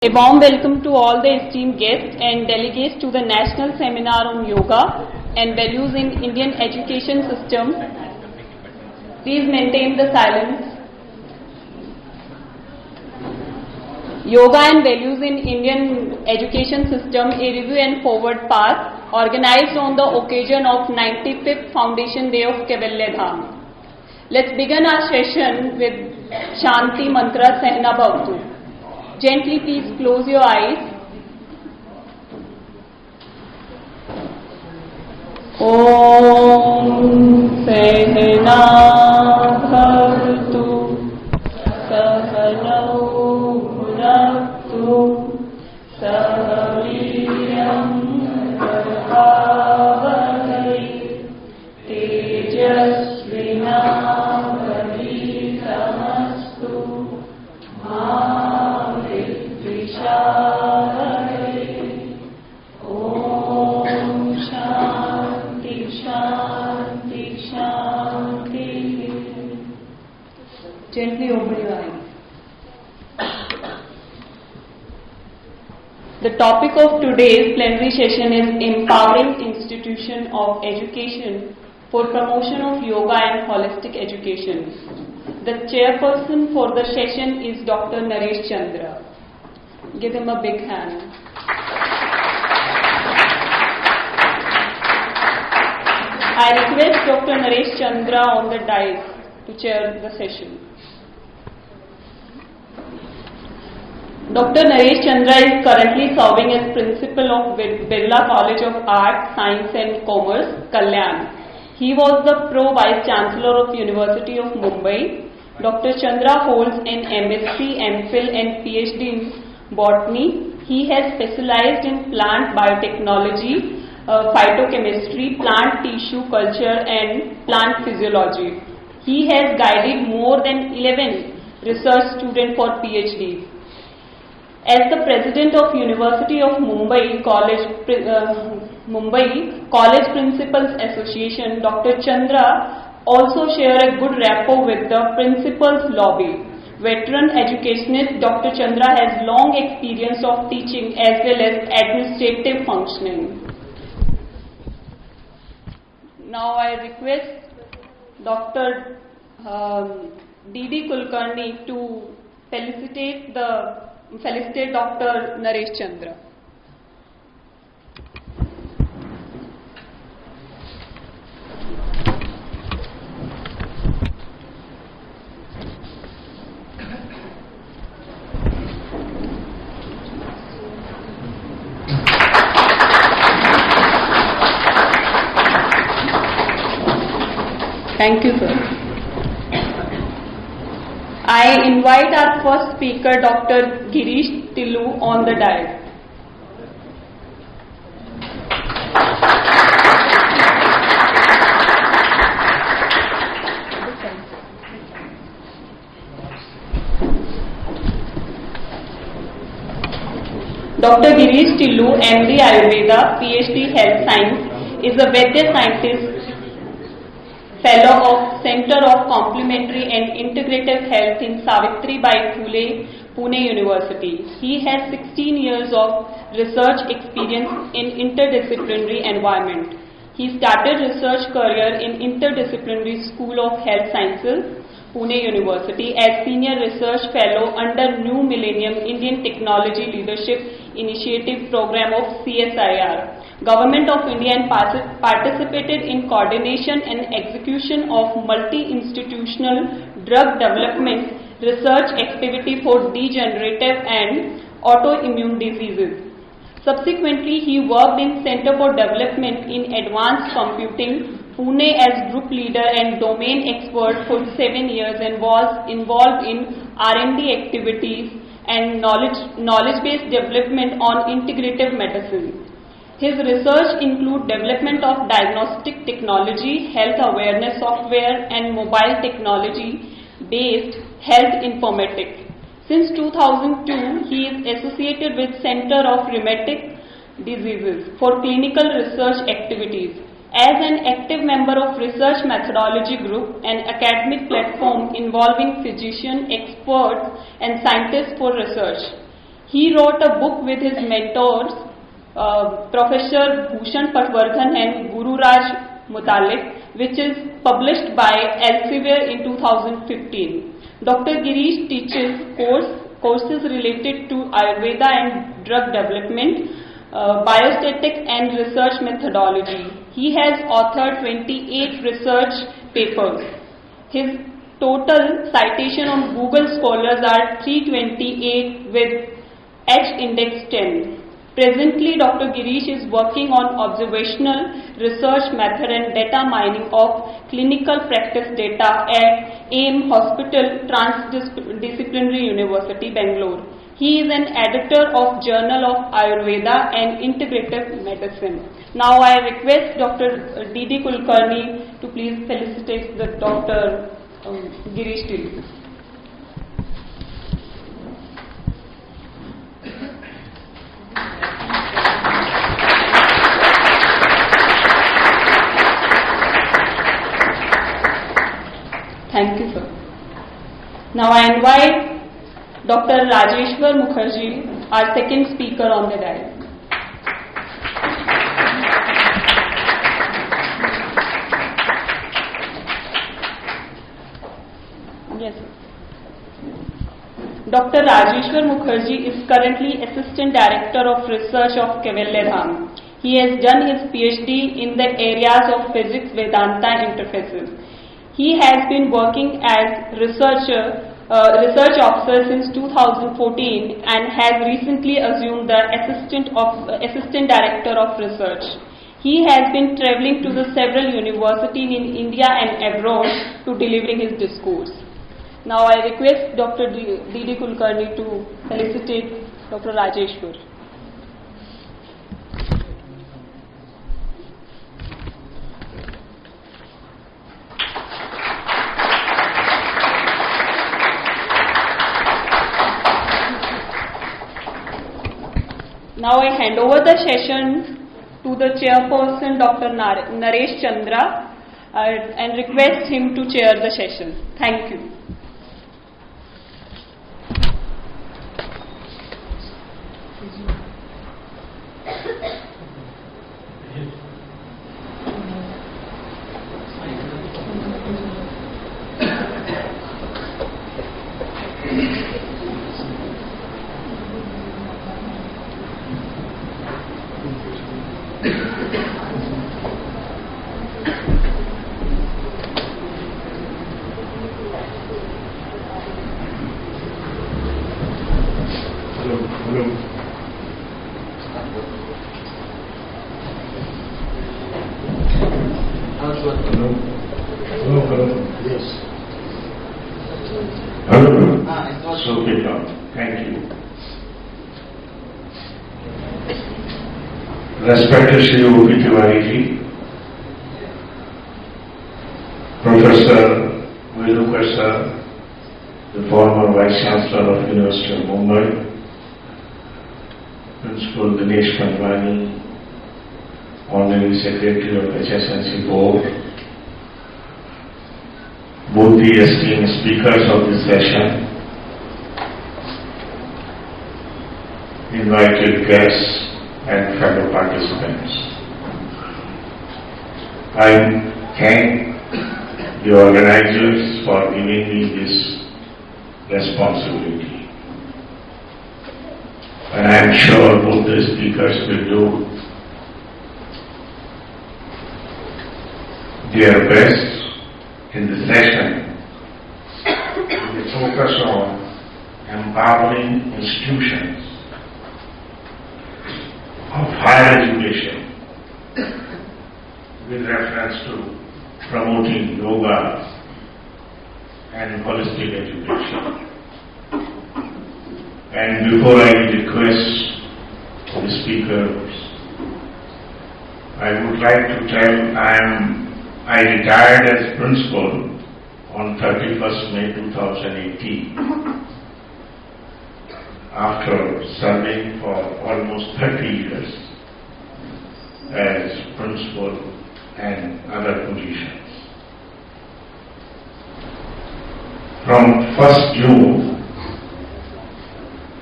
A warm welcome to all the esteemed guests and delegates to the National Seminar on Yoga and Values in Indian Education System. Please maintain the silence. Yoga and Values in Indian Education System, a review and forward path, organized on the occasion of 95th Foundation Day of Kaivalyadhama. Let's begin our session with Shanti Mantra Sehna Bhavtu. Gently please close your eyes. Om Sehna Bhavtu Sahanau Bhunaktu Sahaviryam Bhavahai Tejasvinavaditamastu Om Shanti Shanti Shanti. Gently open your eyes. The topic of today's plenary session is Empowering Institution of Education for Promotion of Yoga and Holistic Education. The chairperson for the session is Dr.Naresh Chandra. Give him a big hand. I request Dr. Naresh Chandra on the dais to chair the session. Dr. Naresh Chandra is currently serving as principal of Birla College of Art, Science and Commerce, Kalyan. He was the Pro Vice Chancellor of University of Mumbai. Dr. Chandra holds an MSc, MPhil and PhD in Botany. He has specialized in plant biotechnology, phytochemistry, plant tissue culture and plant physiology. He has guided more than 11 research students for PhDs. As the President of University of Mumbai College Principals Association, Dr. Chandra also shares a good rapport with the Principals Lobby. Veteran educationist Dr. Chandra has long experience of teaching as well as administrative functioning. Now I request Dr. D.D. Kulkarni to felicitate Dr. Naresh Chandra. Thank you, sir. I invite our first speaker, Dr. Girish Tillu, on the dais. Dr. Girish Tillu, MD Ayurveda, PhD Health Science, is a Vaidya Scientist, Fellow of Center of Complementary and Integrative Health in Savitribai Phule, Pune University. He has 16 years of research experience in interdisciplinary environment. He started research career in Interdisciplinary School of Health Sciences, Pune University as Senior Research Fellow under New Millennium Indian Technology Leadership Initiative Program of CSIR. Government of India and participated in coordination and execution of multi-institutional drug development research activity for degenerative and autoimmune diseases. Subsequently, he worked in Center for Development in Advanced Computing, Pune as group leader and domain expert for 7 years and was involved in R&D activities and knowledge-based development on integrative medicine. His research includes development of diagnostic technology, health awareness software and mobile technology-based health informatics. Since 2002, he is associated with Center of Rheumatic Diseases for clinical research activities. As an active member of Research Methodology Group, an academic platform involving physicians, experts and scientists for research. He wrote a book with his mentors, Professor Bhushan Patwardhan and Guru Raj Mutalik, which is published by Elsevier in 2015. Dr. Girish teaches courses related to Ayurveda and drug development, biostatic and research methodology. He has authored 28 research papers. His total citation on Google Scholars are 328 with H index 10. Presently, Dr. Girish is working on observational research method and data mining of clinical practice data at AIM Hospital, Interdisciplinary University, Bangalore. He is an editor of Journal of Ayurveda and Integrative Medicine. Now I request Dr. D.D. Kulkarni to please felicitate the Dr. Girish Tillu. Thank you, sir. Now I invite Dr. Rajeshwar Mukherjee, our second speaker on the dais. Yes, sir. Dr. Rajeshwar Mukherjee is currently Assistant Director of Research of Kaivalyadhama. He has done his PhD in the areas of physics, Vedanta interfaces. He has been working as research officer since 2014 and has recently assumed the Assistant Director of Research. He has been travelling to the several universities in India and abroad to delivering his discourse. Now I request Dr. D.D. Kulkarni to felicitate Dr. Rajeshwar. Now I hand over the session to the Chairperson, Dr. Naresh Chandra, and request him to chair the session. Thank you. Respected Shri O.P. Tiwari ji, Professor Vilukar sir, the former Vice Chancellor of University of Mumbai, Principal Dinesh Pandwani, Honorary Secretary of HSNC Board, both the esteemed speakers of this session, invited guests, and fellow participants. I thank the organizers for giving me this responsibility. And I am sure both the speakers will do their best in the session with a focus on empowering institutions of higher education with reference to promoting yoga and holistic education. And before I request the speakers, I would like to tell I retired as principal on 31st May 2018. After serving for almost 30 years as principal and other positions. From 1st June,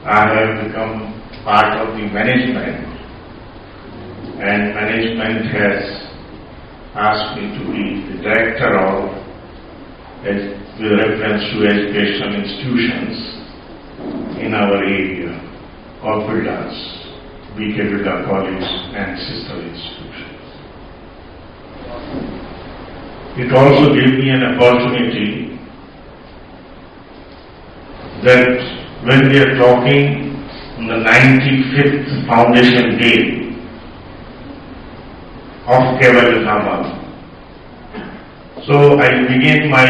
I have become part of the management, and management has asked me to be the director of, with reference to educational institutions in our area of Birlas, Birla College and sister institutions. It also gave me an opportunity that when we are talking on the 95th Foundation Day of Kaivalyadhama, so I begin my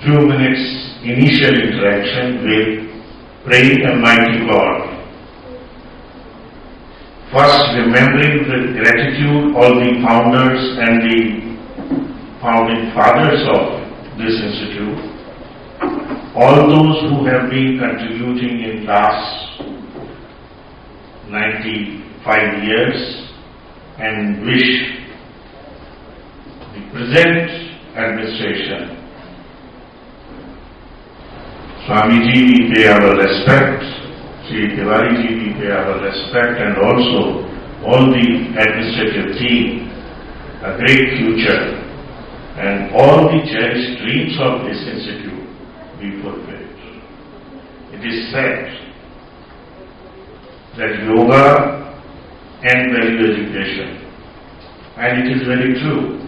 few minutes initial interaction with praying Almighty God, first remembering with gratitude all the founders and the founding fathers of this institute, all those who have been contributing in last 95 years, and wish the present administration, Swamiji, we pay our respect, Sri Tiwariji, we pay our respect, and also all the administrative team, a great future, and all the cherished dreams of this institute be fulfilled. It is said that yoga and value education, and it is very true,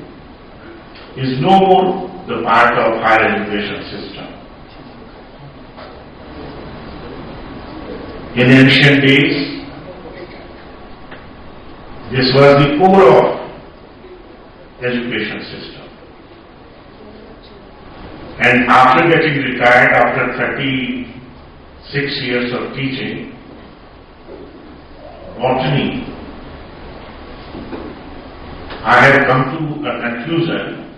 is no more the part of higher education system. In ancient days, this was the core of education system. And after getting retired, after 36 years of teaching botany, I have come to a conclusion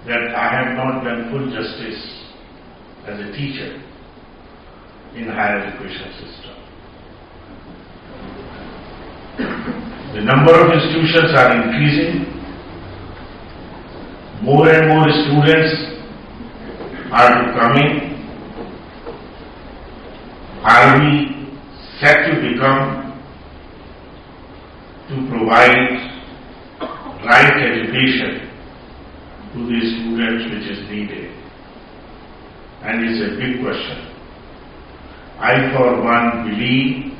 that I have not done full justice as a teacher in higher education system. The number of institutions are increasing. More and more students are coming. Are we set to become, to provide right education to the students which is needed? And it's a big question. I for one believe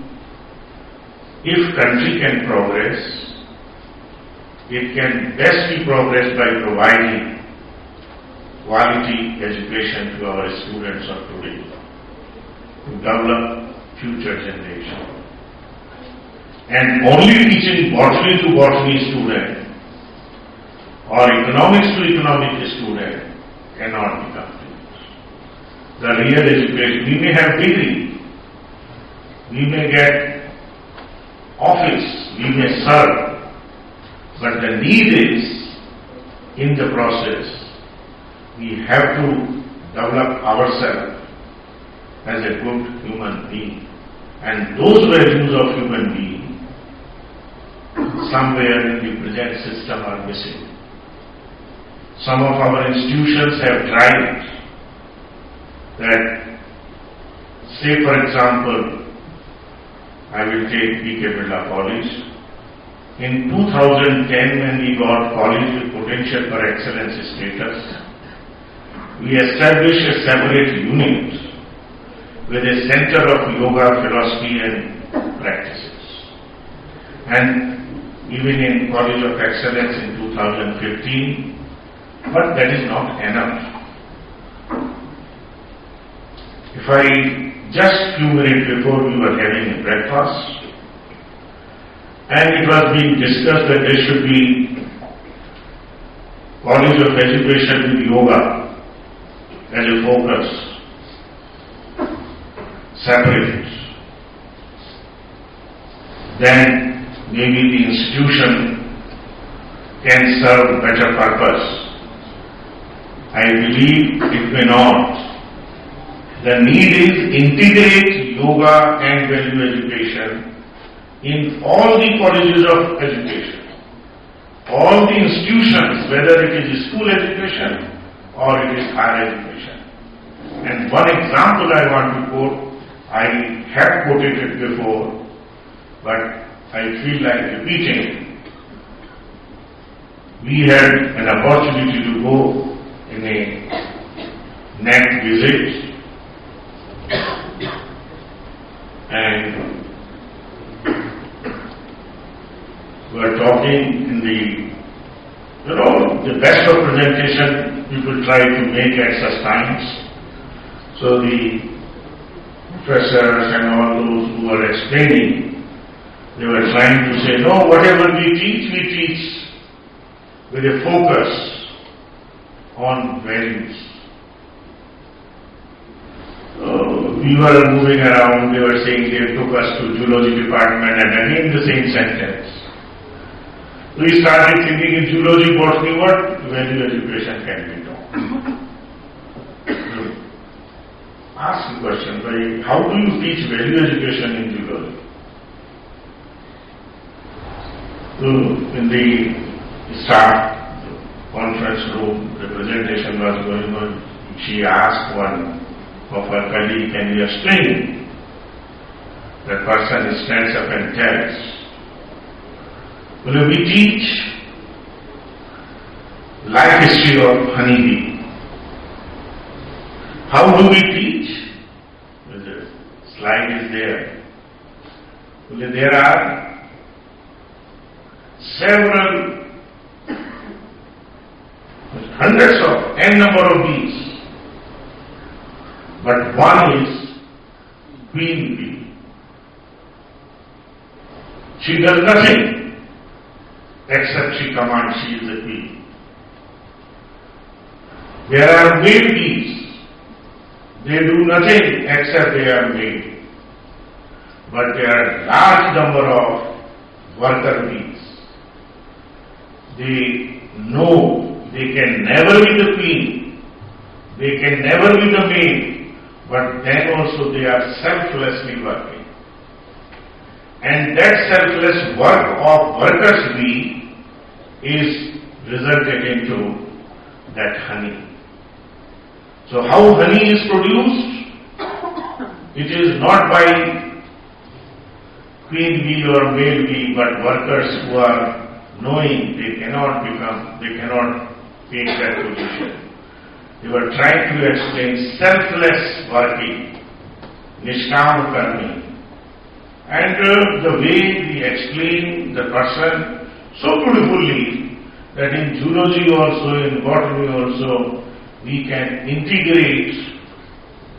if country can progress, it can best be progressed by providing quality education to our students of today, to develop future generation. And only teaching botany to botany student or economics to economic student cannot be complete. The real education, we may have degree, we may get office, we may serve, but the need is in the process. We have to develop ourselves as a good human being, and those values of human being somewhere in the present system are missing. Some of our institutions have tried that, say for example, I will take B.K. Birla College. In 2010, when we got college with potential for excellence status, we established a separate unit with a center of yoga, philosophy and practices. And even in College of Excellence in 2015, but that is not enough. If I just few minutes before we were having a breakfast, and it was being discussed that there should be College of Education with yoga as a focus, separate. Then maybe the institution can serve better purpose. I believe it may not. The need is integrate yoga and value education in all the colleges of education, all the institutions, whether it is school education or it is higher education. And one example I want to quote, I have quoted it before, but I feel like repeating it. We had an opportunity to go in a NET visit, and we were talking in the best of presentation people try to make at such times. So the professors and all those who were explaining, they were trying to say, no, whatever we teach with a focus on values. So we were moving around, they were saying they took us to zoology department, and again the same sentence. We started thinking in zoology, botany, what value education can be taught? Ask the question, how do you teach value education in zoology? So in the staff conference room, the presentation was going on. She asked one of her colleagues, can you explain? That person stands up and tells, well, we teach life history of honeybee. How do we teach? Well, the slide is there. Well, there are several hundreds of n number of bees, but one is queen bee. She does nothing except she commands, she is the queen. There are male bees. They do nothing except they are male. But there are large number of worker bees. They know they can never be the queen, they can never be the male, but then also they are selflessly working. And that selfless work of workers bee is resulted into that honey. So how honey is produced? It is not by queen bee or male bee, but workers who are knowing they cannot take that position. They were trying to explain selfless working, nishkam karmi. And the way we explain the person so beautifully that in zoology also, in botany also, we can integrate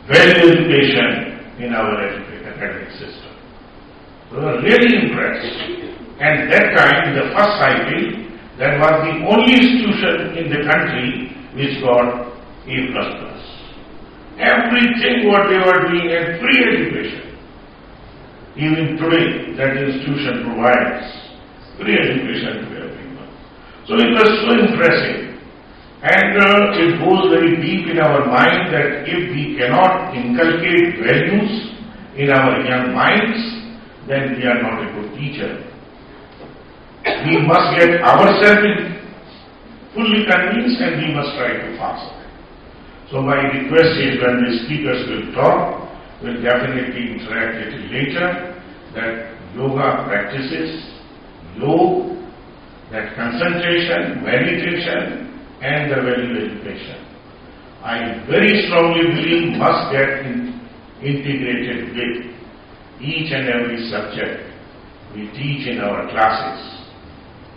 value education in our academic system. So we were really impressed. And that time, in the first cycle, that was the only institution in the country which got A++. Everything what they were doing and free education. Even today, that institution provides free education to everyone. So it was so impressive. And it goes very deep in our mind that if we cannot inculcate values in our young minds, then we are not a good teacher. We must get ourselves fully convinced and we must try to pass it. So my request is when the speakers will talk, we'll definitely interact a little later, that yoga practices, yoga, that concentration, meditation, and the value education, I very strongly believe must get integrated with each and every subject we teach in our classes,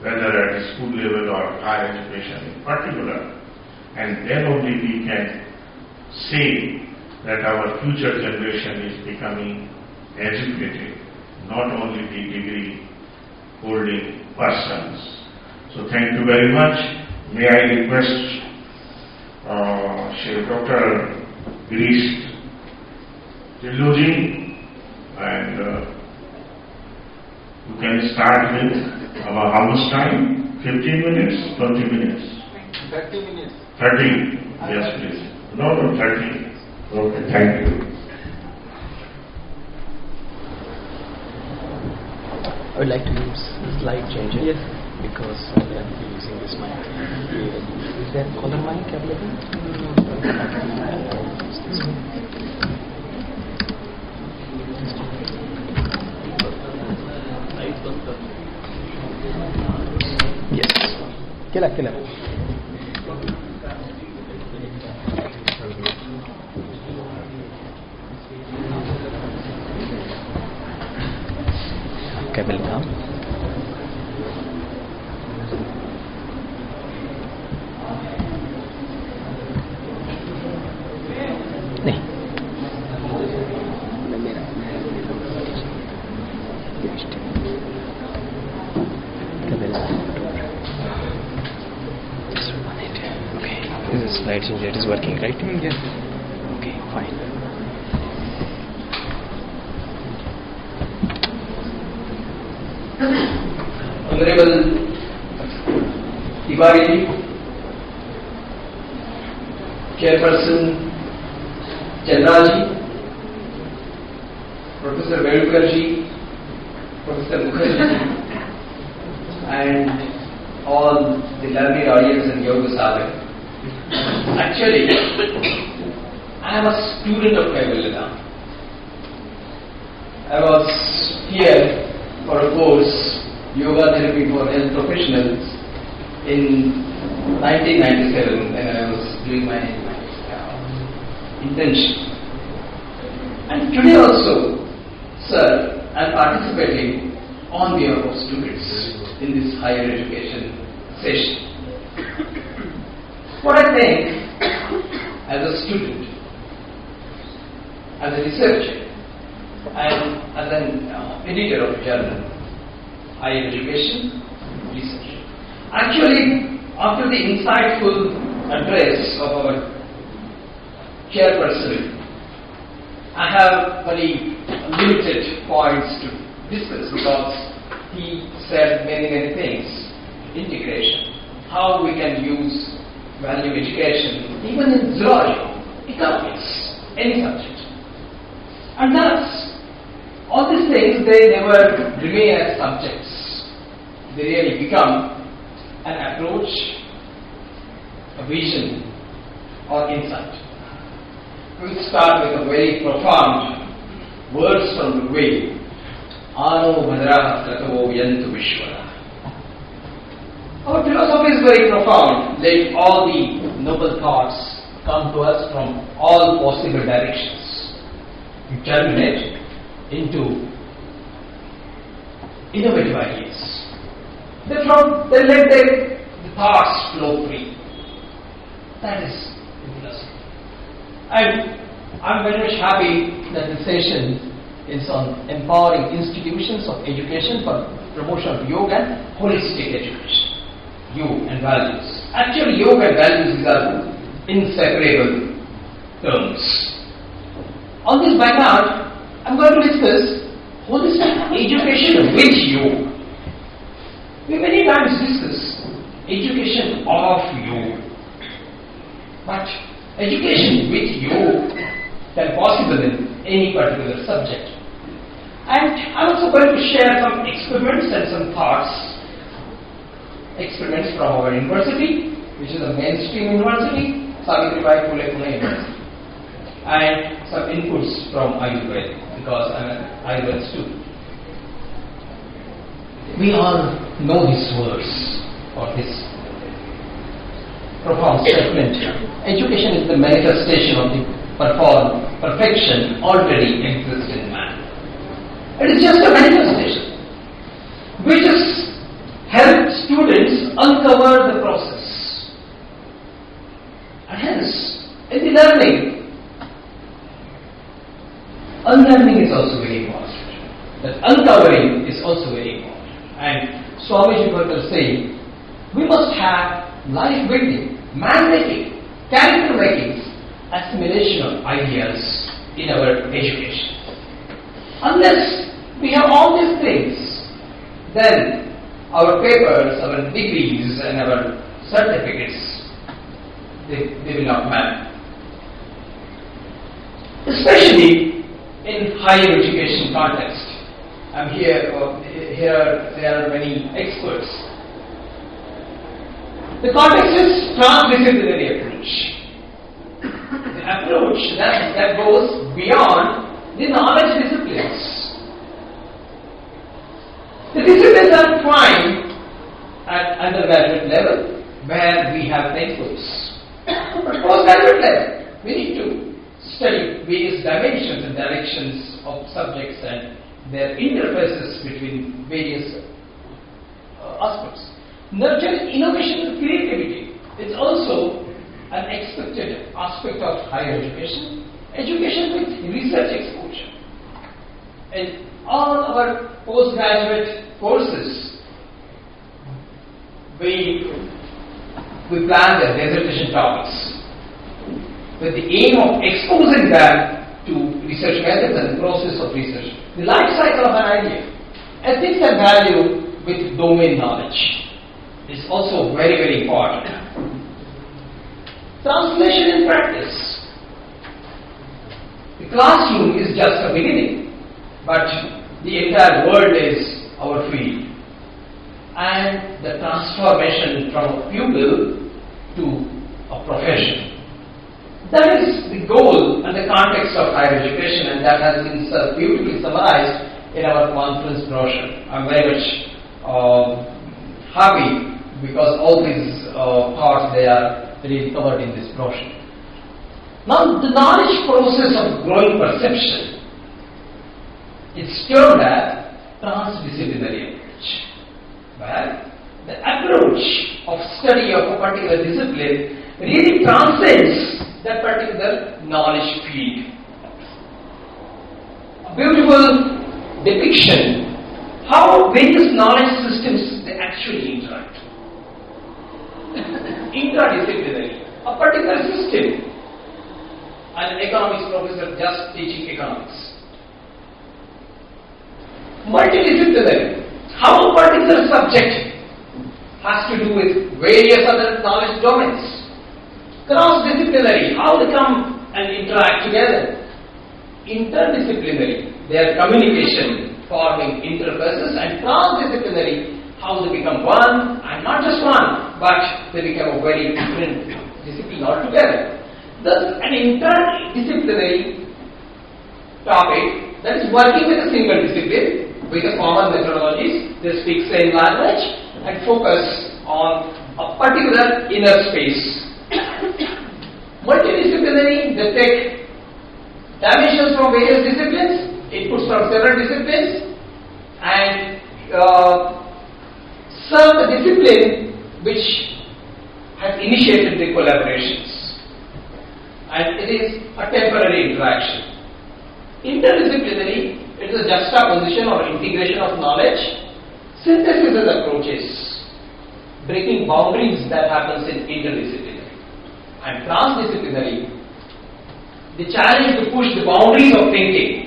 whether at a school level or higher education in particular. And then only we can say that our future generation is becoming educated, not only the degree holding persons. So thank you very much. May I request Dr. Girish Tillu and you can start with our how much time? 15 minutes, 20 minutes? 30 minutes. 30, yes please. No, 30. Okay, thank you. I would like to use slide changer. Yes. Because I am using this mic. Is there color mic available? Yes. Killer. Kaivalyadhama. नहीं. Just 1 minute. Okay. This is slide changer. It is working, right? Yes. Okay, fine. Honorable Tiwari, Chairperson Chandra, Professor Mukherjee, Professor Mukherjee, and all the learned audience and Yoga Sadhak. Actually, I am a student of Kaivalyadhama. I was here for a course, Yoga Therapy for Health Professionals, in 1997 when I was doing my internship. And today also, sir, I am participating on behalf of students in this higher education session. What I think, as a student, as a researcher, and as an editor of a journal, higher education research. Actually, after the insightful address of our chairperson, I have very limited points to discuss because he said many things. Integration, how we can use value education, even in zoology, economics, any subject. And thus, all these things, they never remain as subjects. They really become an approach, a vision, or insight. We will start with a very profound words from the way. Ano bhadraha sakavo yantu vishwara. Our philosophy is very profound. Let all the noble thoughts come to us from all possible directions. You germinate into innovative ideas. Then let the thoughts flow free. That is the philosophy. And I'm very much happy that the session is on empowering institutions of education for promotion of yoga and holistic education. You and values. Actually, yoga and values are inseparable terms. On this background, I'm going to discuss holistic education with yoga. We many times discuss education of yoga. But education with yoga can be possible in any particular subject. And I'm also going to share some experiments and some thoughts. Experiments from our university, which is a mainstream university, Savitribai Phule Pune University. And some inputs from Ayurveda, because I'm an Ayurveda student. We all know these words, or this profound statement. Education is the manifestation of the perfection already exists in man. It is just a manifestation, which is help students uncover the process. And hence, in the learning, unlearning is also very important. That uncovering is also very important. And Swamiji Birla saying, we must have life building, man making, character making, assimilation of ideas in our education. Unless we have all these things, then our papers, our degrees, and our certificates, they will not matter. Especially in higher education context. I'm here there are many experts. The context is transdisciplinary approach. The approach that goes beyond the knowledge disciplines. The disciplines are fine at undergraduate level where we have textbooks. But postgraduate level, we need to study various dimensions and directions of subjects and their interfaces between various aspects. Nurture innovation and creativity. It's also an expected aspect of higher education. Education with research exposure. In all our postgraduate courses, we plan the dissertation topics with the aim of exposing them to research methods and the process of research. The life cycle of an idea. Ethics and value with domain knowledge is also very, very important. Translation in practice. The classroom is just a beginning, but the entire world is our field. And the transformation from a pupil to a profession. That is the goal and the context of higher education, and that has been beautifully summarized in our conference brochure. I'm very much happy because all these thoughts, they are really covered in this brochure. Now, the knowledge process of growing perception, it's termed as transdisciplinary approach, where the approach of study of a particular discipline really transcends that particular knowledge field. A beautiful depiction how various knowledge systems they actually interact. Interdisciplinary, a particular system. I'm an economics professor just teaching economics. Multidisciplinary, how a particular subject has to do with various other knowledge domains. Cross-disciplinary, how they come and interact together. Interdisciplinary, their communication forming interfaces, and transdisciplinary, how they become one, and not just one, but they become a very different discipline altogether. Thus, an interdisciplinary topic that is working with a single discipline, with a common methodologies, they speak same language, and focus on a particular inner space. Multidisciplinary, they take dimensions from various disciplines, inputs from several disciplines, and serve the discipline which has initiated the collaborations. And it is a temporary interaction. Interdisciplinary, it is a juxtaposition or integration of knowledge, synthesis approaches, breaking boundaries that happens in interdisciplinary. And transdisciplinary, the challenge to push the boundaries of thinking.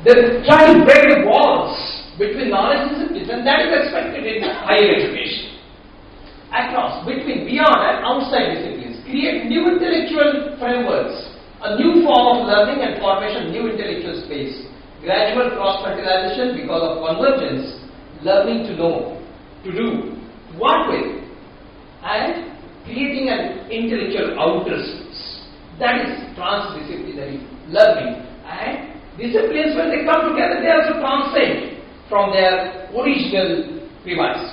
They try to break the walls between knowledge disciplines, and that is expected in higher education. Across, between, beyond and outside disciplines, create new intellectual frameworks, a new form of learning and formation, new intellectual space, gradual cross-fertilization because of convergence, learning to know, to do, to work with, and creating an intellectual outer space. That is transdisciplinary learning. And disciplines, when they come together, they also transcend from their original premise.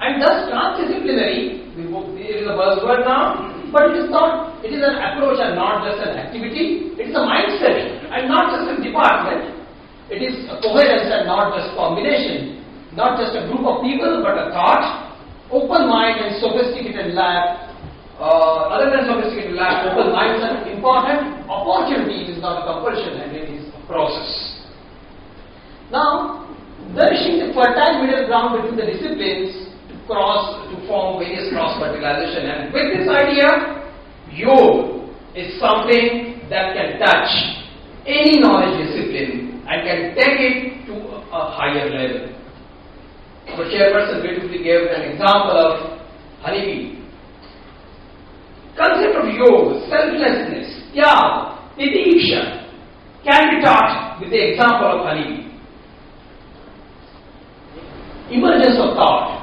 And thus transdisciplinary, there is a buzzword now, but it is not, it is an approach and not just an activity. It is a mindset and not just a department. It is a coherence and not just combination. Not just a group of people, but a thought, open mind and sophisticated lab. Other than sophisticated lab, open minds are important. Opportunity is not a compulsion and it is a process. Now, nourishing the fertile middle ground between the disciplines to form various cross-fertilization. And with this idea, yoga is something that can touch any knowledge discipline and can take it to a higher level. The chairperson beautifully gave an example of honeybee. Concept of yoga, selflessness, tyaga, titiksha can be taught with the example of honeybee. Emergence of thought,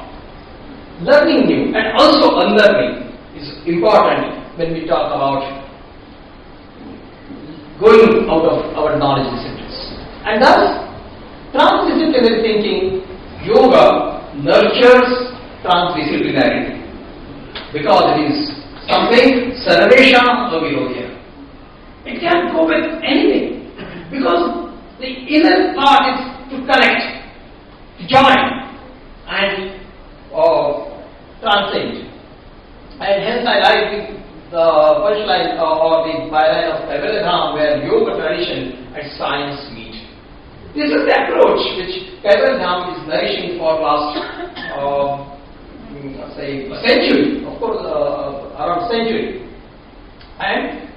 learning new and also unlearning is important when we talk about going out of our knowledge disciplines. And thus, transdisciplinary thinking, yoga nurtures transdisciplinarity because it is something sarvesham avirodhya. It can go with anything because the inner part is to connect, to join and transcend. And hence I like the punchline or the byline of Kaivalyadhama where yoga tradition and science meet. This is the approach which Kaivalyadhama is nourishing for last say a century, of course around a century. And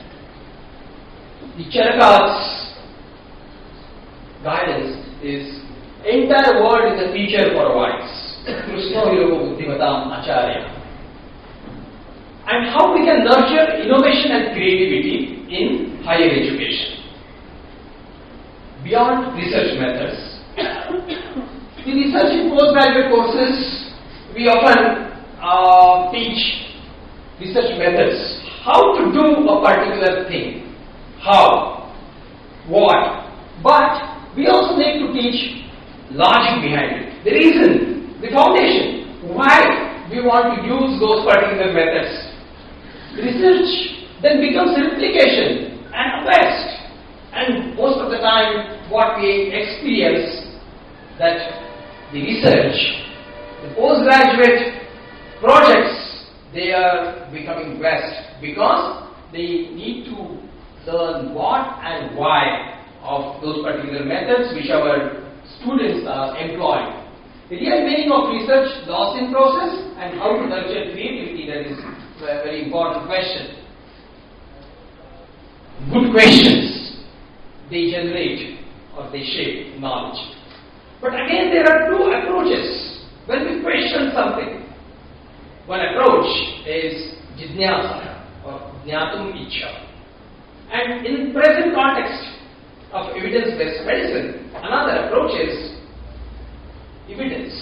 the Charaka's guidance is entire world is a teacher for a wise. Krishna Yoga Buddhimatam Acharya. And how we can nurture innovation and creativity in higher education. Beyond research methods, in research in postgraduate courses, we often teach research methods. How to do a particular thing. How. What. But we also need to teach logic behind it. The reason, the foundation, why we want to use those particular methods. Research then becomes replication and quest. And most of the time what we experience that the research, the postgraduate projects, they are becoming best because they need to learn what and why of those particular methods which our students are employing. The real meaning of research lost in process and how to nurture creativity, that is a very important question. Good questions, they generate or they shape knowledge. But again there are two approaches when we question something. One approach is jidnyasa or jnatum ichha. And in present context of evidence-based medicine, another approach is evidence.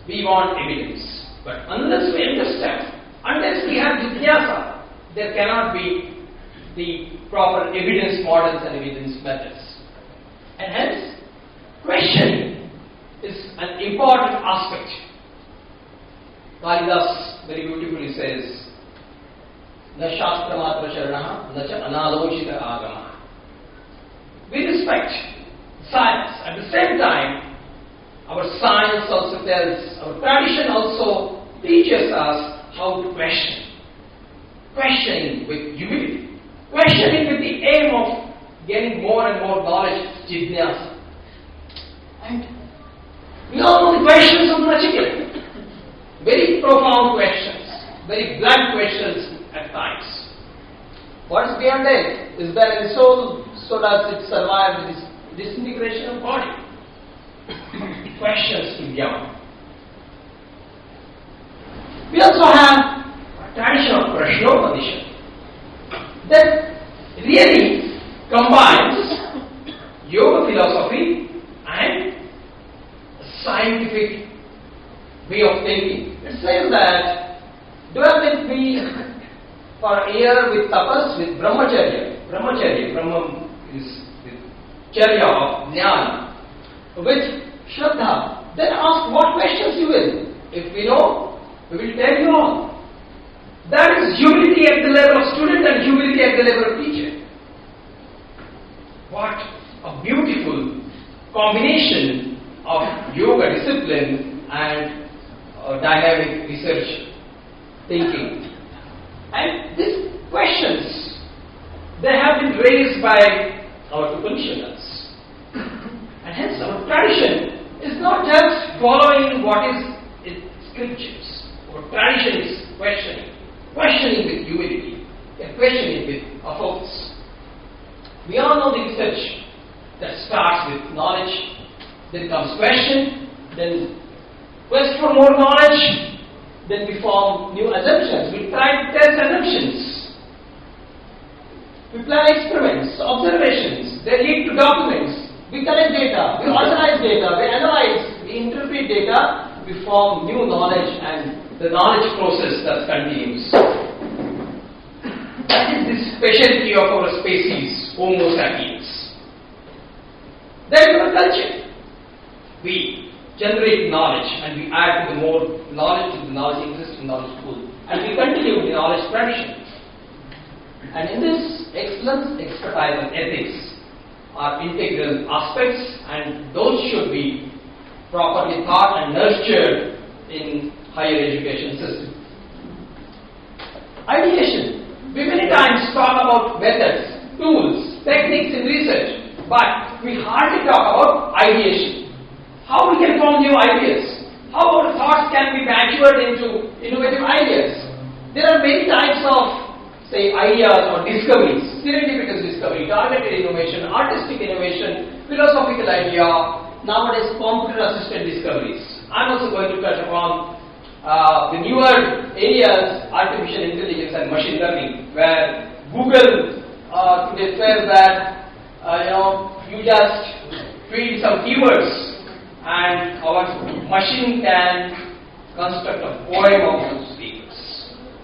We want evidence. But unless we understand, unless we have jidnyasa, there cannot be the proper evidence models and evidence methods. And hence, questioning is an important aspect. Kalidas very beautifully says, Na shastra matra sharanaha, na cha analochita agama. We respect science. At the same time, our science also tells, our tradition also teaches us how to question. Questioning with humility. Questioning with the aim of getting more and more knowledge, jidnyasa. And we all know the questions of Nachiketa. Very profound questions, very blunt questions at times. What is beyond death? Is there any soul? So does it survive this disintegration of body? Questions to beyond. We also have a tradition of Prashnopadisha that really combines yoga philosophy and scientific way of thinking. It says that dwell with me for a year with tapas, with brahmacharya. Brahmacharya, Brahma is the charya of jnana. With shraddha, then ask what questions you will. If we know, we will tell you all. That is humility at the level of student and humility at the level of teacher. What a beautiful combination of yoga discipline and dynamic research thinking. And these questions, they have been raised by our Upanishads. And hence our tradition is not just following what is in scriptures. Our tradition is questioning. Questioning with humility and questioning with a focus. We all know the research that starts with knowledge, then comes question, then quest for more knowledge, then we form new assumptions. We try to test assumptions. We plan experiments, observations, they lead to documents. We collect data, we organize data, we analyze, we interpret data, we form new knowledge, and the knowledge process that continues. That is the specialty of our species, Homo sapiens. That is our culture. We generate knowledge and we add to the more knowledge to the knowledge existing knowledge pool. And we continue the knowledge tradition. And in this, excellence, expertise and ethics are integral aspects, and those should be properly taught and nurtured in higher education system. Ideation. We many times talk about methods, tools, techniques in research, but we hardly talk about ideation. How we can form new ideas, how our thoughts can be matured into innovative ideas. There are many types of, say, ideas or discoveries: serendipitous discovery, targeted innovation, artistic innovation, philosophical idea, nowadays computer-assisted discoveries. I'm also going to touch upon the newer areas, artificial intelligence and machine learning, where Google today says that you just feed some keywords and our machine can construct a poem of those keywords.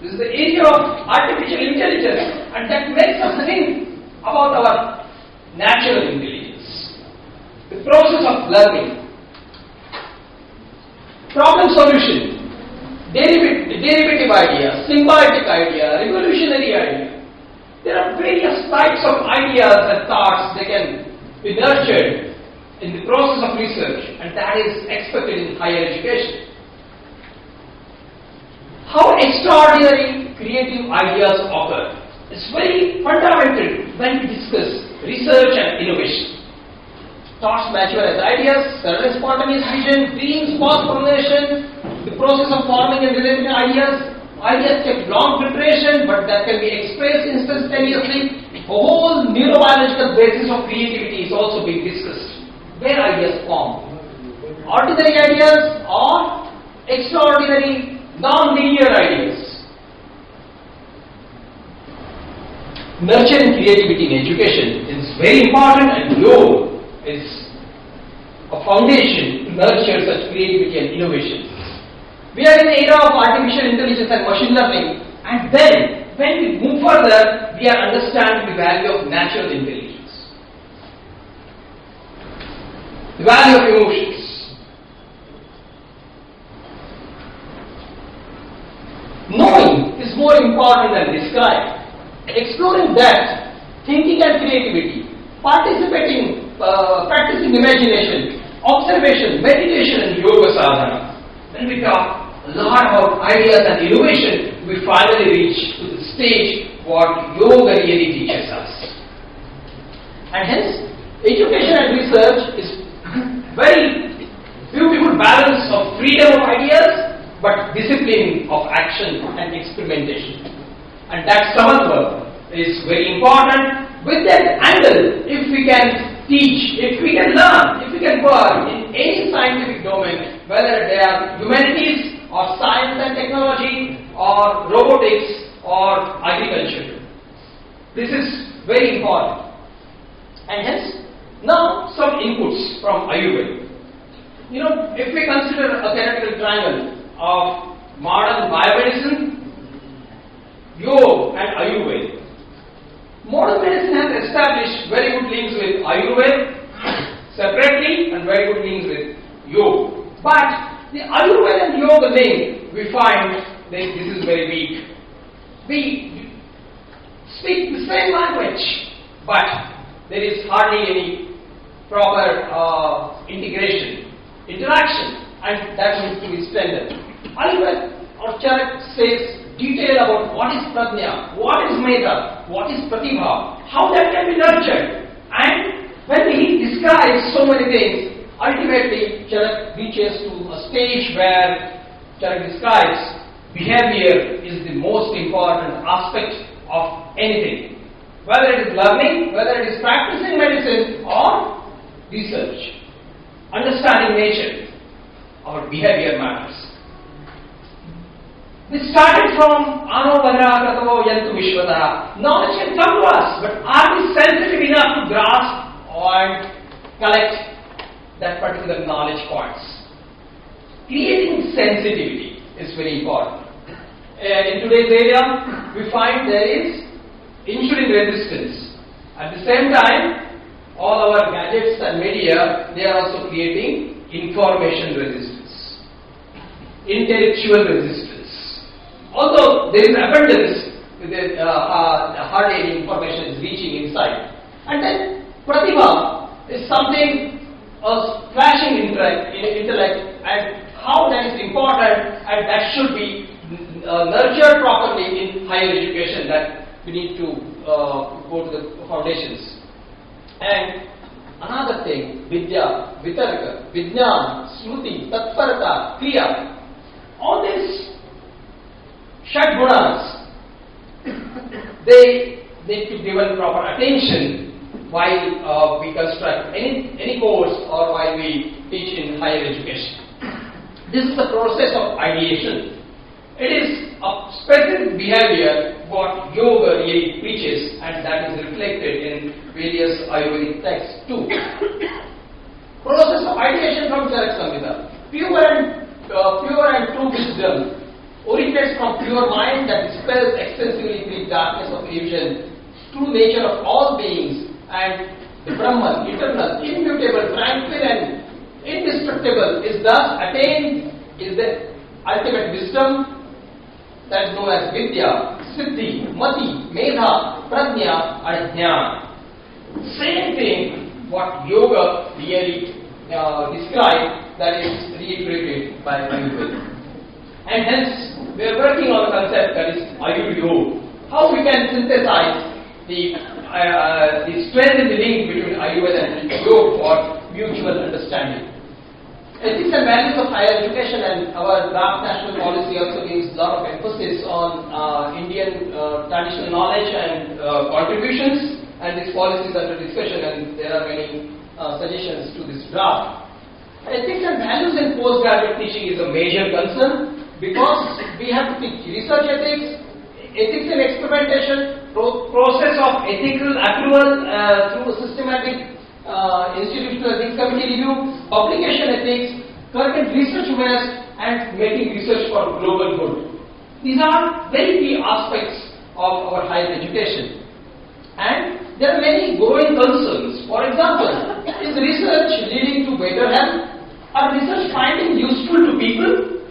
This is the area of artificial intelligence, and that makes us think about our natural intelligence. The process of learning, problem solution, derivative idea, symbiotic idea, revolutionary idea. There are various types of ideas and thoughts that can be nurtured in the process of research, and that is expected in higher education. How extraordinary creative ideas occur. It's very fundamental when we discuss research and innovation. Thoughts mature as ideas, sudden spontaneous vision, dreams, pause formulation, the process of forming and developing ideas. Ideas take long preparation, but that can be expressed instantaneously. A whole neurobiological basis of creativity is also being discussed. Where ideas form. Ordinary ideas or extraordinary, non-linear ideas. Nurturing creativity in education is very important, and law is a foundation to nurture such creativity and innovation. We are in the era of artificial intelligence and machine learning, and then when we move further, we are understanding the value of natural intelligence, the value of emotions. Knowing is more important than describing. Exploring that, thinking and creativity, participating, practicing imagination, observation, meditation and yoga sadhana. When we talk a lot about ideas and innovation, we finally reach to the stage what yoga really teaches us. And hence, education and research is very beautiful balance of freedom of ideas, but discipline of action and experimentation. And that samatva is very important. With that angle, if we can teach, if we can learn, if we can work in any scientific domain, whether they are humanities or science and technology or robotics or agriculture. This is very important. And hence, now some inputs from Ayurveda. If we consider a theoretical triangle of modern biomedicine, yoga and Ayurveda, modern medicine has established very good links with Ayurveda separately and very good links with yoga. But the Ayurveda and yoga link, we find that this is very weak. We speak the same language, but there is hardly any proper interaction, and that needs to be strengthened. Ayurveda or Charak says detail about what is prajna, what is meta, what is pratibha, how that can be nurtured. And when he describes so many things, ultimately Charak reaches to a stage where Charak describes behavior is the most important aspect of anything. Whether it is learning, whether it is practicing medicine or research, understanding nature, our behavior matters. We started from Ano Vadra Kratav Yantu Vishwata. Knowledge can come to us, but are we sensitive enough to grasp and collect that particular knowledge points? Creating sensitivity is very important. In today's area, we find there is insulin resistance. At the same time, all our gadgets and media, they are also creating information resistance, intellectual resistance. Although there is abundance, hardly information is reaching inside. And then Pratibha is something, a flashing intellect, and how that is important, and that should be nurtured properly in higher education, that we need to go to the foundations. And another thing, Vidya, Vitarka, Vijnana, Smruti, Tatparata, Kriya, all these Shat Gunas, they need to be given proper attention while we construct any course or while we teach in higher education. This is the process of ideation. It is a specific behavior what yoga really preaches, and that is reflected in various Ayurvedic texts too. Process of ideation from Charak Samhita. Pure and true wisdom originates from pure mind that dispels extensively the darkness of illusion, true nature of all beings, and the Brahman, eternal, immutable, tranquil, and indestructible, is thus attained, is the ultimate wisdom that is known as Vidya, Siddhi, Mati, Medha, Prajna, and Jnana. Same thing what yoga really described, that is reiterated by Ayurveda. And hence, we are working on a concept that is Ayurveda. How we can synthesize the strength in the link between Ayurveda and yoga for mutual understanding. Ethics and values of higher education, and our draft national policy also gives a lot of emphasis on Indian traditional knowledge and contributions, and this policy is under discussion, and there are many suggestions to this draft. Ethics and values in postgraduate teaching is a major concern, because we have to teach research ethics, ethics in experimentation, process of ethical approval through a systematic institutional ethics committee review, publication ethics, current research waste, and making research for global good. These are very key aspects of our higher education. And there are many growing concerns. For example, is research leading to better health? Are research findings useful to people?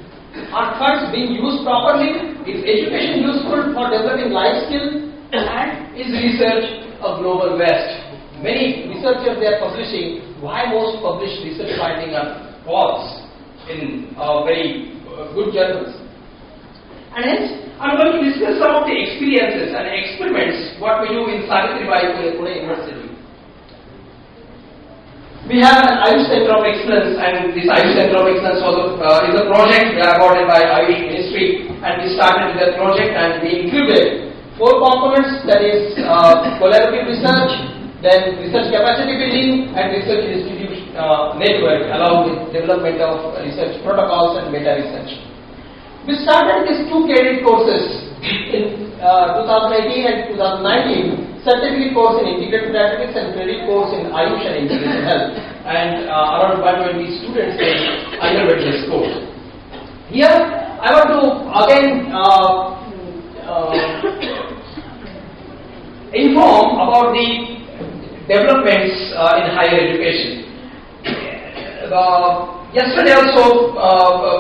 Are funds being used properly? Is education useful for developing life skills? And is research a global waste? Many researchers, they are publishing why most published research findings are false in very good journals. And hence, I am going to discuss some of the experiences and experiments what we do in Savitribai Pune University. We have an Ayush Center of Excellence, and this Ayush Center of Excellence is a project awarded by Ayush Ministry, and we started with that project, and we included 4 components, that is collaborative research, then research capacity building, and research institute network, along with development of research protocols and meta-research. We started these 2 credit courses in 2018 and 2019, certificate course in integrated mathematics and credit course in Ayush and integrated health, and around 120 students underwent this course. Here, I want to again inform about the developments in higher education. Yesterday also,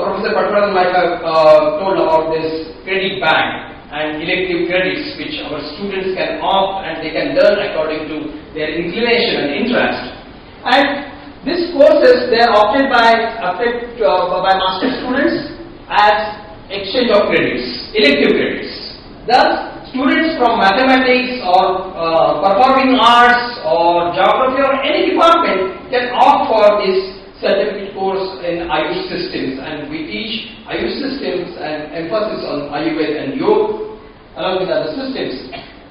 Professor Patwaran might have told about this credit bank and elective credits which our students can opt, and they can learn according to their inclination and interest. And these courses, they are opted by master students as exchange of credits, elective credits. Thus, students from mathematics or performing arts or geography or any department can opt for this certificate course in Ayush systems, and we teach Ayush systems and emphasis on Ayurveda and Yoga along with other systems.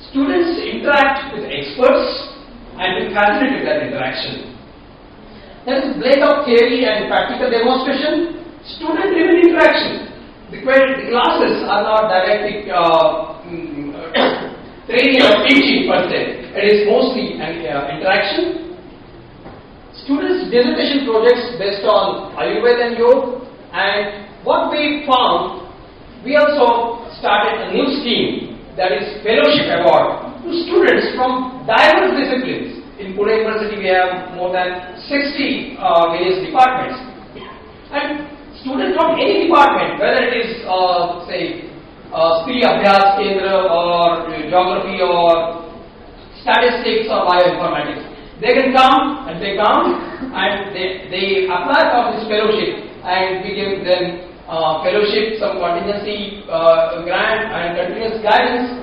Students interact with experts and we facilitate that interaction. There is blend of theory and practical demonstration, student-driven interaction. The classes are not didactic training or teaching per se. It is mostly an interaction. Students' dissertation projects based on Ayurveda and Yoga, and what we found, we also started a new scheme, that is Fellowship Award. to students from diverse disciplines. In Pune University, we have more than 60 various departments. And students from any department, whether it is, say, Spri Abhyas Kendra or geography or statistics or bioinformatics, they can come and they apply for this fellowship, and we give them fellowship, some contingency grant and continuous guidance.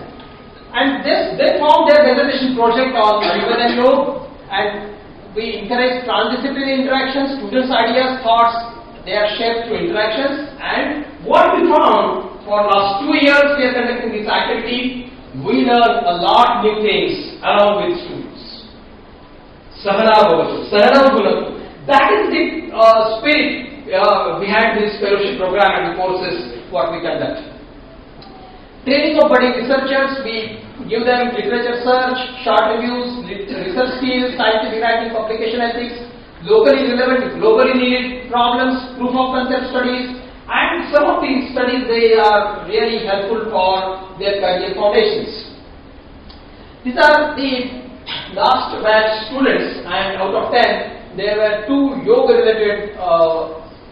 And they form their dissertation project on Ayurveda and Yoga, and we encourage transdisciplinary interactions. Students' ideas, thoughts, they are shaped through interactions. And what we found for last 2 years we are conducting this activity, we learn a lot new things along with students. Sahana Bhavatu, Sahana Gunatu. That is the spirit behind this fellowship program and the courses what we conduct. Training of budding researchers, we give them literature search, short reviews, research skills, scientific writing, publication ethics, locally relevant, globally needed problems, proof of concept studies, and some of these studies, they are really helpful for their career foundations. These are the last batch students, and out of 10, there were 2 yoga related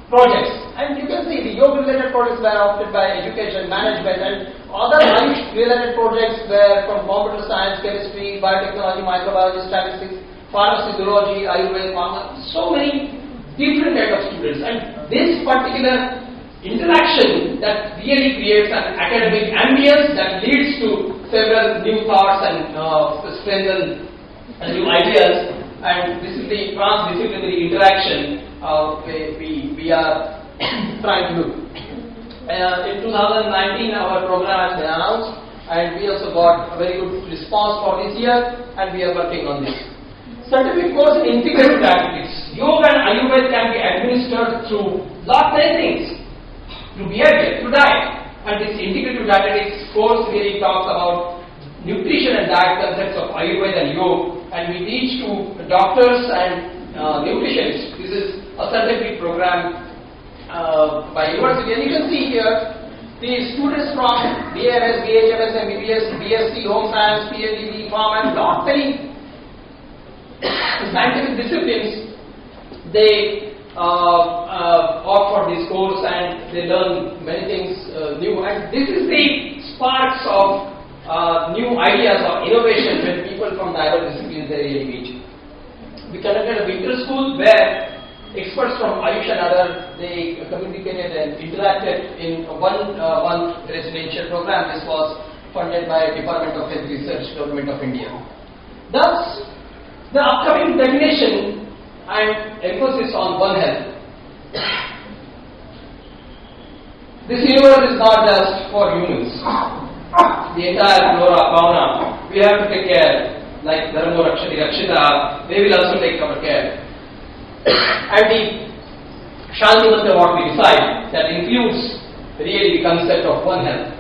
projects, and you can see the yoga related projects were opted by education management, and other Ayush related projects were from computer science, chemistry, biotechnology, microbiology, statistics, pharmacy, zoology, Ayurveda, pharma, so many different kind of students. And this particular interaction that really creates an academic ambience that leads to several new thoughts and strengthen new ideas. And this is the transdisciplinary interaction we are trying to do. In 2019, our program has been announced, and we also got a very good response for this year, and we are working on this. Certificate course in integrative dietetics. Yoga and Ayurveda can be administered through lot many things, through behavior, through diet. And this integrative dietetics course really talks about nutrition and diet concepts of Ayurveda and Yoga, and we teach to doctors and nutritionists. This is a certificate program by university, and you can see here the students from BMS, BHMS, MBBS, BSc, Home Science, PhD, Pharma, and lot many scientific disciplines. They opt for this course and they learn many things new. And this is the sparks of new ideas or innovation when people from diverse disciplines they really meet. We conducted a winter school where experts from Ayush and other, they communicated and interacted in a 1-month residential program. This was funded by Department of Health Research, Government of India. Thus, the upcoming definition and emphasis on One Health. This universe is not just for humans. The entire flora, fauna, we have to take care. Like Dharmo Rakshati Rakshita, they will also take our care. And the Shanti Mantra what we decide, that includes really the concept of One Health.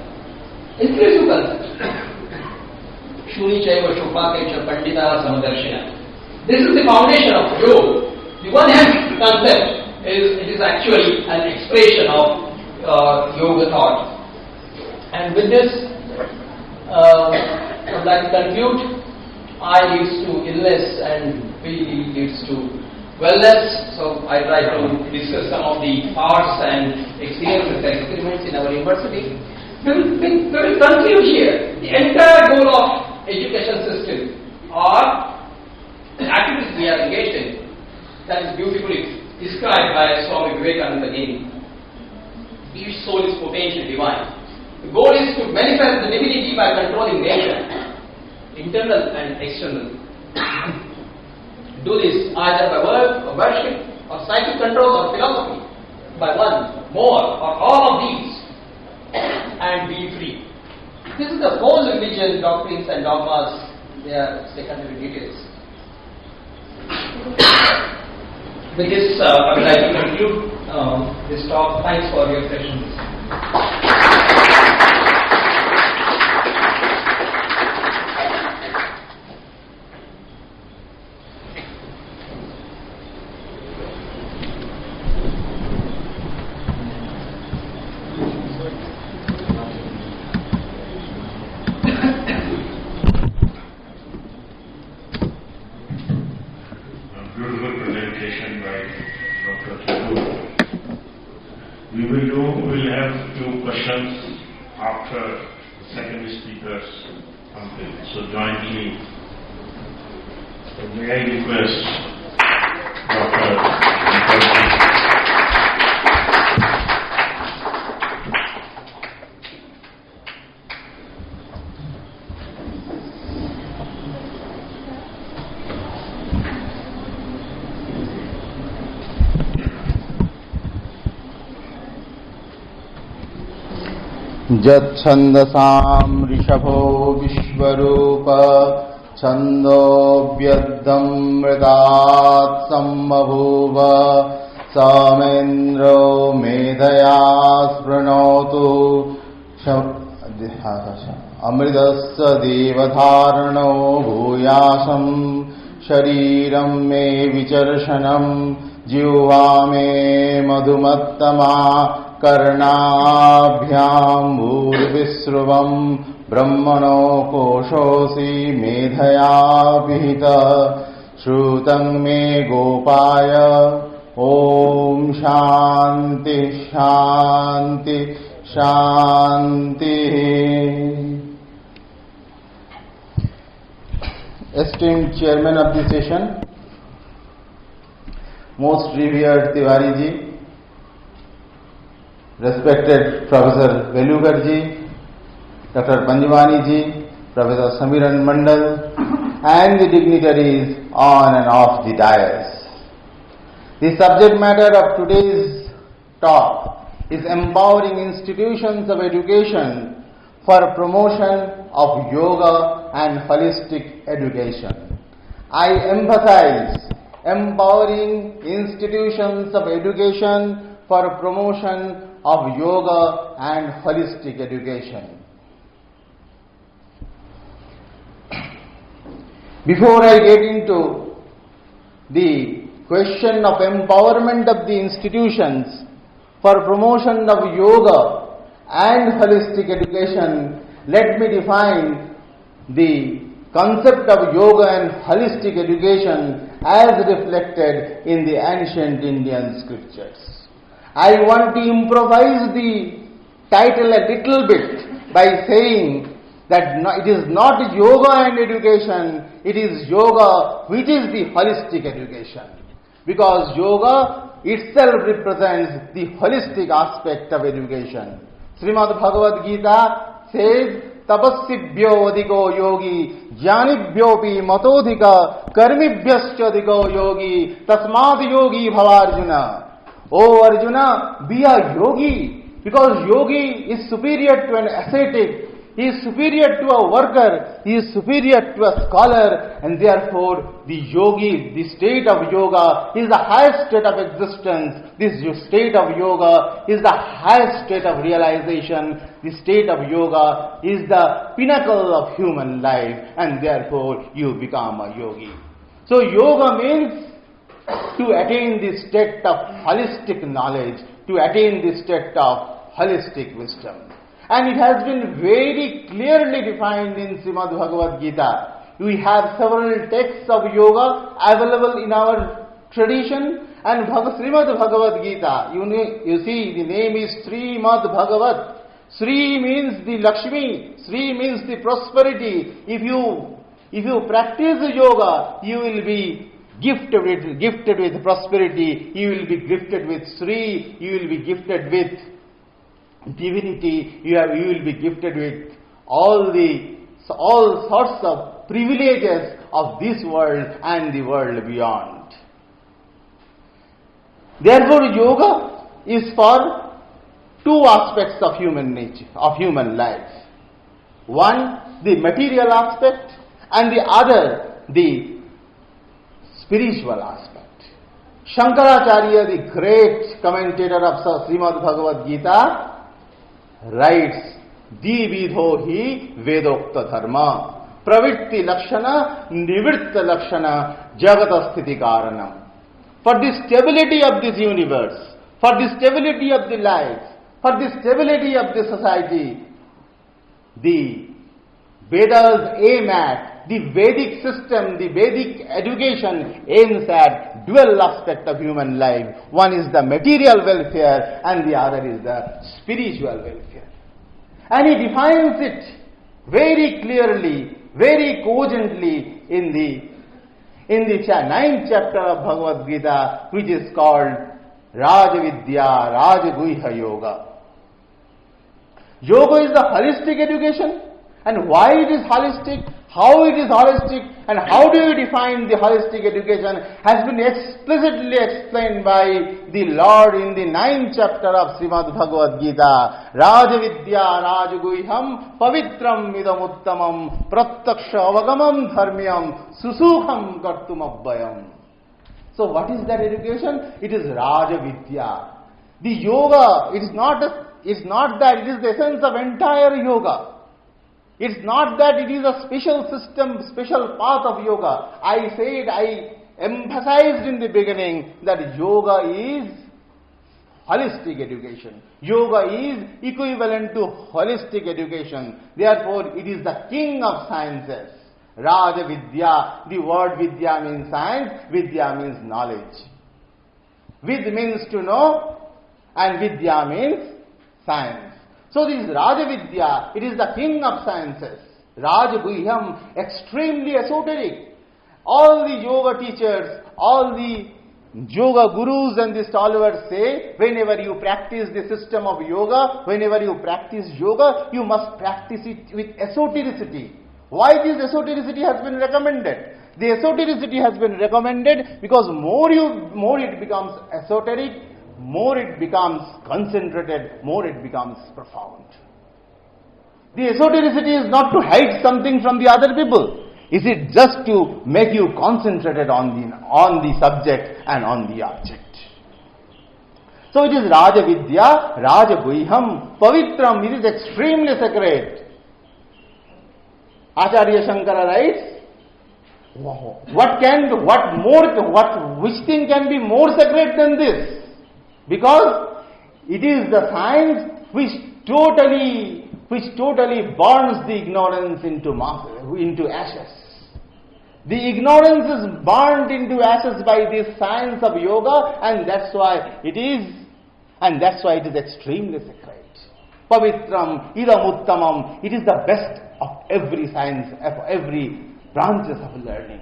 Inclusive concept. Shuni Chaiva Shupakaicha Pandita Samadarshina. This is the foundation of yoga. The One Health concept is actually an expression of yoga thought. And with this, I would like to conclude. I leads to illness and P leads to wellness. So I try to discuss some of the arts and experiences and experiments in our university. We will conclude here. The entire goal of education system or the activities we are engaged in, that is beautifully described by Swami Vivekananda again. Each soul is potentially divine. The goal is to manifest the divinity by controlling nature, internal and external. Do this either by work or worship or psychic control or philosophy, by one, more or all of these, and be free. This is the whole religion, doctrines and dogmas, they are secondary details. With this, I would like to conclude this talk. Thanks for your questions. beautiful presentation by Dr. Tillu. We'll have few questions after the second speakers complete. So jointly, may I request Dr. Mukherjee. यच्छन्दसां ऋषभो विश्वरूप छन्दोऽव्यद्धं मृतात् सम्बभूव समेन्द्रो मेधया स्पृणोतु अमृतस्य देवधारणो भूयासं शरीरं मे विचर्षणं जिह्वा मे मधुमत्तमा कर्णाभ्यां भूर्विश्रुवं ब्रह्मणो कोशोऽसि मेधया विहित श्रुतं मे गोपाय ॐ शान्ति शान्ति शान्तिः. Esteemed Chairman of the session, most revered Tiwari ji, respected Professor Velukar ji, Dr. Panjwani ji, Professor Samiran Mandal, and the dignitaries on and off the dais. The subject matter of today's talk is empowering institutions of education for promotion of yoga and holistic education. I emphasize empowering institutions of education for promotion of yoga and holistic education. Before I get into the question of empowerment of the institutions for promotion of yoga and holistic education, let me define the concept of yoga and holistic education as reflected in the ancient Indian scriptures. I want to improvise the title a little bit by saying that it is not yoga and education, it is yoga which is the holistic education. Because yoga itself represents the holistic aspect of education. Srimad Bhagavad Gita says, Tapassibhyo adhiko yogi, jnanibhyopi matodhika, karmibhyascha adhiko yogi, tasmad yogi bhava Arjuna. O Arjuna, be a yogi, because yogi is superior to an ascetic, he is superior to a worker, he is superior to a scholar, and therefore the yogi, the state of yoga is the highest state of existence. This state of yoga is the highest state of realization. The state of yoga is the pinnacle of human life, and therefore you become a yogi. So yoga means to attain the state of holistic knowledge, to attain the state of holistic wisdom. And it has been very clearly defined in Srimad Bhagavad Gita. We have several texts of yoga available in our tradition, and Srimad Bhagavad Gita, you see the name is Srimad Bhagavat. Sri means the Lakshmi, Sri means the prosperity. If you practice yoga, you will be gifted with prosperity, you will be gifted with Sri, you will be gifted with divinity, you will be gifted with all sorts of privileges of this world and the world beyond. Therefore, yoga is for two aspects of human nature, of human life. One, the material aspect, and the other, the spiritual aspect. Shankaracharya, the great commentator of Srimad Bhagavad Gita, writes, Dividho hi vedokta dharma, pravitti lakshana, nivritta lakshana, jagata sthiti karanam. For the stability of this universe, for the stability of the life, for the stability of the society, the Vedas aim at the Vedic system, the Vedic education aims at dual aspect of human life. One is the material welfare and the other is the spiritual welfare. And he defines it very clearly, very cogently in the 9th chapter of Bhagavad Gita, which is called Rajavidya, Rajaguhya Yoga. Yoga is the holistic education, and why it is holistic, how it is holistic, and how do you define the holistic education has been explicitly explained by the Lord in the 9th chapter of Srimad Bhagavad Gita. Rajavidya Rajaguhyam Pavitram Idamuttamam Pratyaksha Avagamam Dharmyam Susukham Kartum Abbayam. So what is that education? It is Rajavidya. The yoga, it is not that it is the essence of entire yoga. It's not that it is a special system, special path of yoga. I emphasized in the beginning that yoga is holistic education. Yoga is equivalent to holistic education. Therefore, it is the king of sciences. Raja Vidya. The word Vidya means science, Vidya means knowledge. Vid means to know, and Vidya means science. So this is Rajavidya, it is the king of sciences. Rajaguhyam, extremely esoteric. All the yoga teachers, all the yoga gurus and the stalwarts say, whenever you practice the system of yoga, whenever you practice yoga, you must practice it with esotericity. Why this esotericity has been recommended? The esotericity has been recommended because more it becomes esoteric, more it becomes concentrated, more it becomes profound. The esotericity is not to hide something from the other people. Is it just to make you concentrated on the subject and on the object? So it is Rajavidya, Rajaguhyam, Pavitram, it is extremely sacred. Acharya Shankara writes, which thing can be more sacred than this? Because it is the science which totally burns the ignorance into ashes. The ignorance is burned into ashes by this science of yoga, and that's why it is extremely sacred. Pavitram, idam uttamam, it is the best of every science, of every branches of learning.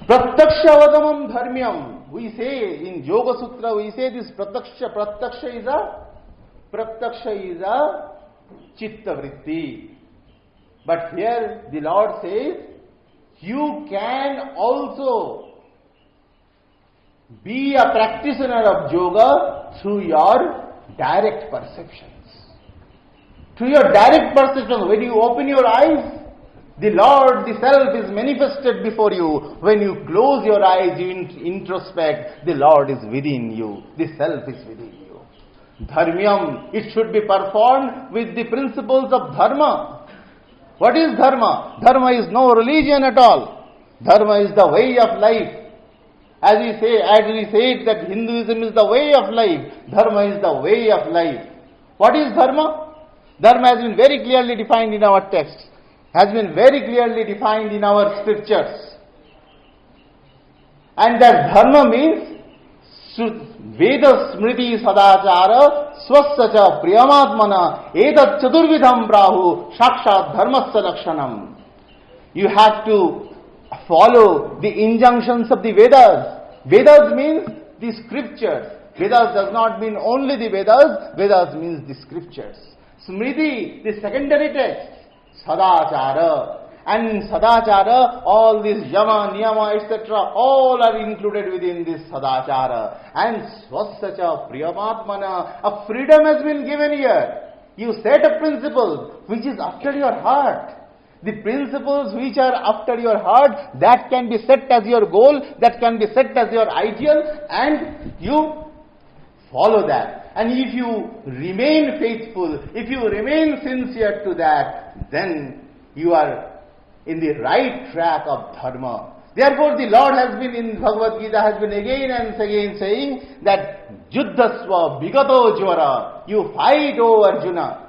Pratyaksha avagamam dharmyam. We say in Yoga Sutra, we say this pratyaksha is a chitta vritti. But here the Lord says, you can also be a practitioner of yoga through your direct perceptions. Through your direct perception, when you open your eyes, the Lord, the Self is manifested before you. When you close your eyes, you introspect, the Lord is within you. The Self is within you. Dharmyam, it should be performed with the principles of dharma. What is dharma? Dharma is no religion at all. Dharma is the way of life. As we say that Hinduism is the way of life. Dharma is the way of life. What is dharma? Dharma has been very clearly defined in our texts. Has been very clearly defined in our scriptures. And that dharma means Veda Smriti Sadachara Swasya Priyamatmana Edat Chaturvidham Prahu Shakshat Dharmasya Lakshanam. You have to follow the injunctions of the Vedas. Vedas means the scriptures. Vedas does not mean only the Vedas. Vedas means the scriptures. Smriti, the secondary text. Sadachara. And in Sadachara, all these Yama, Niyama, etc., all are included within this Sadachara. And Swasya Priyamatmana, a freedom has been given here. You set a principle which is after your heart. The principles which are after your heart, that can be set as your goal, that can be set as your ideal, and you follow that. And if you remain faithful, if you remain sincere to that, then you are in the right track of dharma. Therefore, the Lord has been in Bhagavad Gita, has been again and again saying that Juddhasva Vigato Jvara, you fight, O Arjuna.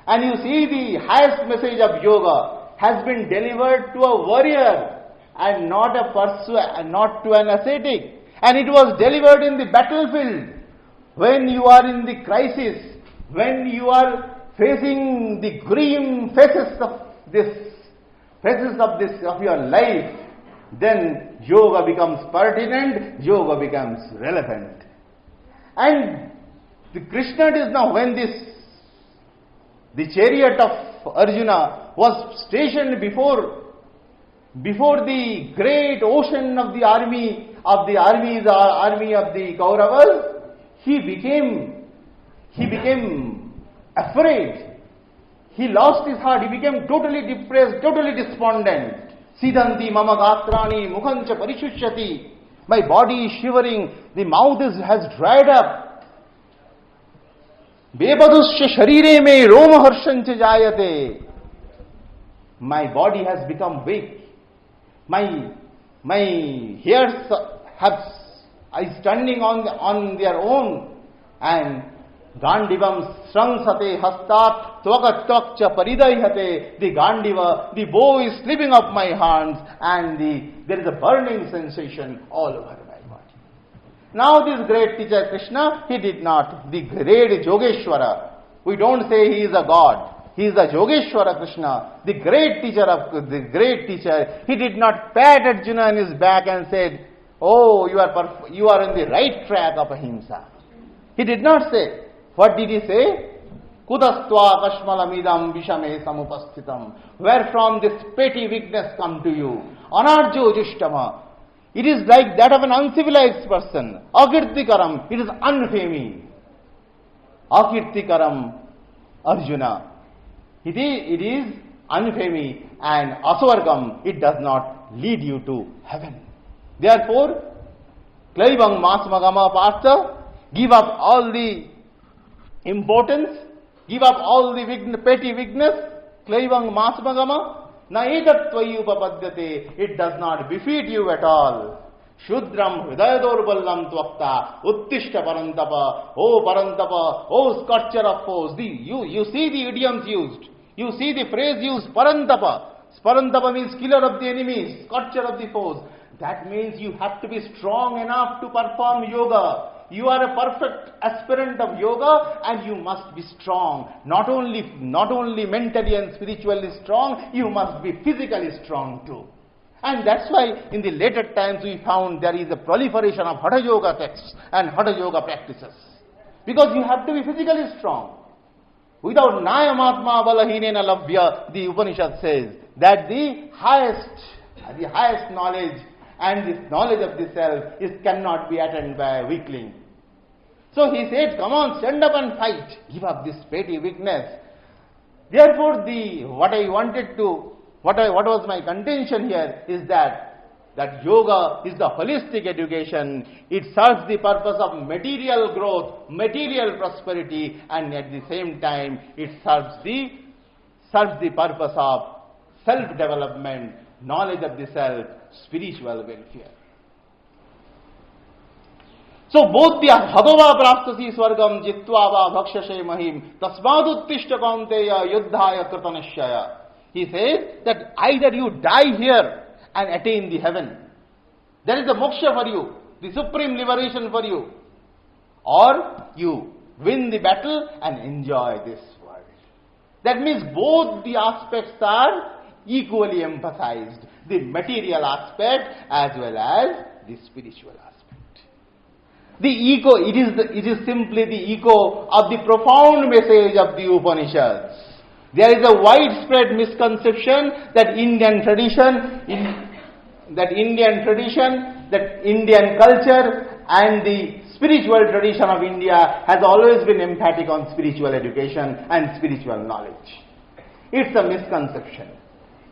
And you see the highest message of yoga has been delivered to a warrior and not to an ascetic. And it was delivered in the battlefield. When you are in the crisis, when you are facing the grim phases of your life, then yoga becomes pertinent, yoga becomes relevant. And the Krishna is now, when the chariot of Arjuna was stationed before the great ocean of the army of the Kauravas, he became afraid. He lost his heart. He became totally depressed, totally despondent. Siddhanti mama gatrani mukhancha parishushati. My body is shivering. The mouth has dried up. Bebadushya sharire me roma harshancha jayate. My body has become weak. My hairs are standing on their own, and Gandivam srangsate hastat tvagatvakcha paridayhate. The Gandiva, the bow is slipping off my hands, and there is a burning sensation all over my body. Now this great teacher Krishna, he did not, the great Yogeshwara, we don't say he is a god, he is the Yogeshwara Krishna, the great teacher, he did not pat Arjuna on his back and said, oh, you are on the right track of ahimsa. He did not say. What did he say? Kudastva kashmalamidam vishame samupasthitam. Where from this petty weakness come to you? Anarjo jushtama. It is like that of an uncivilized person. Akirtikaram. It is unfaming. Akirtikaram Arjuna. It is unfaming, and asvargam. It does not lead you to heaven. Therefore, Klaivang Masmagama Partha, give up all the importance, give up all the petty weakness, Klaivang Masmagama, Naetatvayi upapadyate, it does not befit you at all. Shudram Hridayadorballam Tvakta, Uttishta Parantapa, oh sculpture of foes. You see the idioms used, you see the phrase used, Parantapa. Parantapa means killer of the enemies, sculpture of the foes. That means you have to be strong enough to perform yoga. You are a perfect aspirant of yoga, and you must be strong. Not only mentally and spiritually strong, you must be physically strong too. And that's why in the later times we found there is a proliferation of Hatha Yoga texts and Hatha Yoga practices. Because you have to be physically strong. Without Nayamatma Balahinena Labhya, the Upanishad says that the highest knowledge and this knowledge of the self cannot be attained by a weakling. So he said, come on, stand up and fight. Give up this petty weakness. Therefore, what was my contention here is that yoga is the holistic education. It serves the purpose of material growth, material prosperity, and at the same time, it serves the purpose of self-development, knowledge of the self, spiritual welfare. So both the Bhagava praptasi swargam jitva va bhakshashe mahim tasmaduttishta kaunteya yuddhaya kritanishaya. He says that either you die here and attain the heaven. There is a moksha for you, the supreme liberation for you. Or you win the battle and enjoy this world. That means both the aspects are equally emphasized. The material aspect as well as the spiritual aspect. The echo, it is simply the echo of the profound message of the Upanishads. There is a widespread misconception that Indian tradition, that Indian culture and the spiritual tradition of India has always been emphatic on spiritual education and spiritual knowledge. It's a misconception.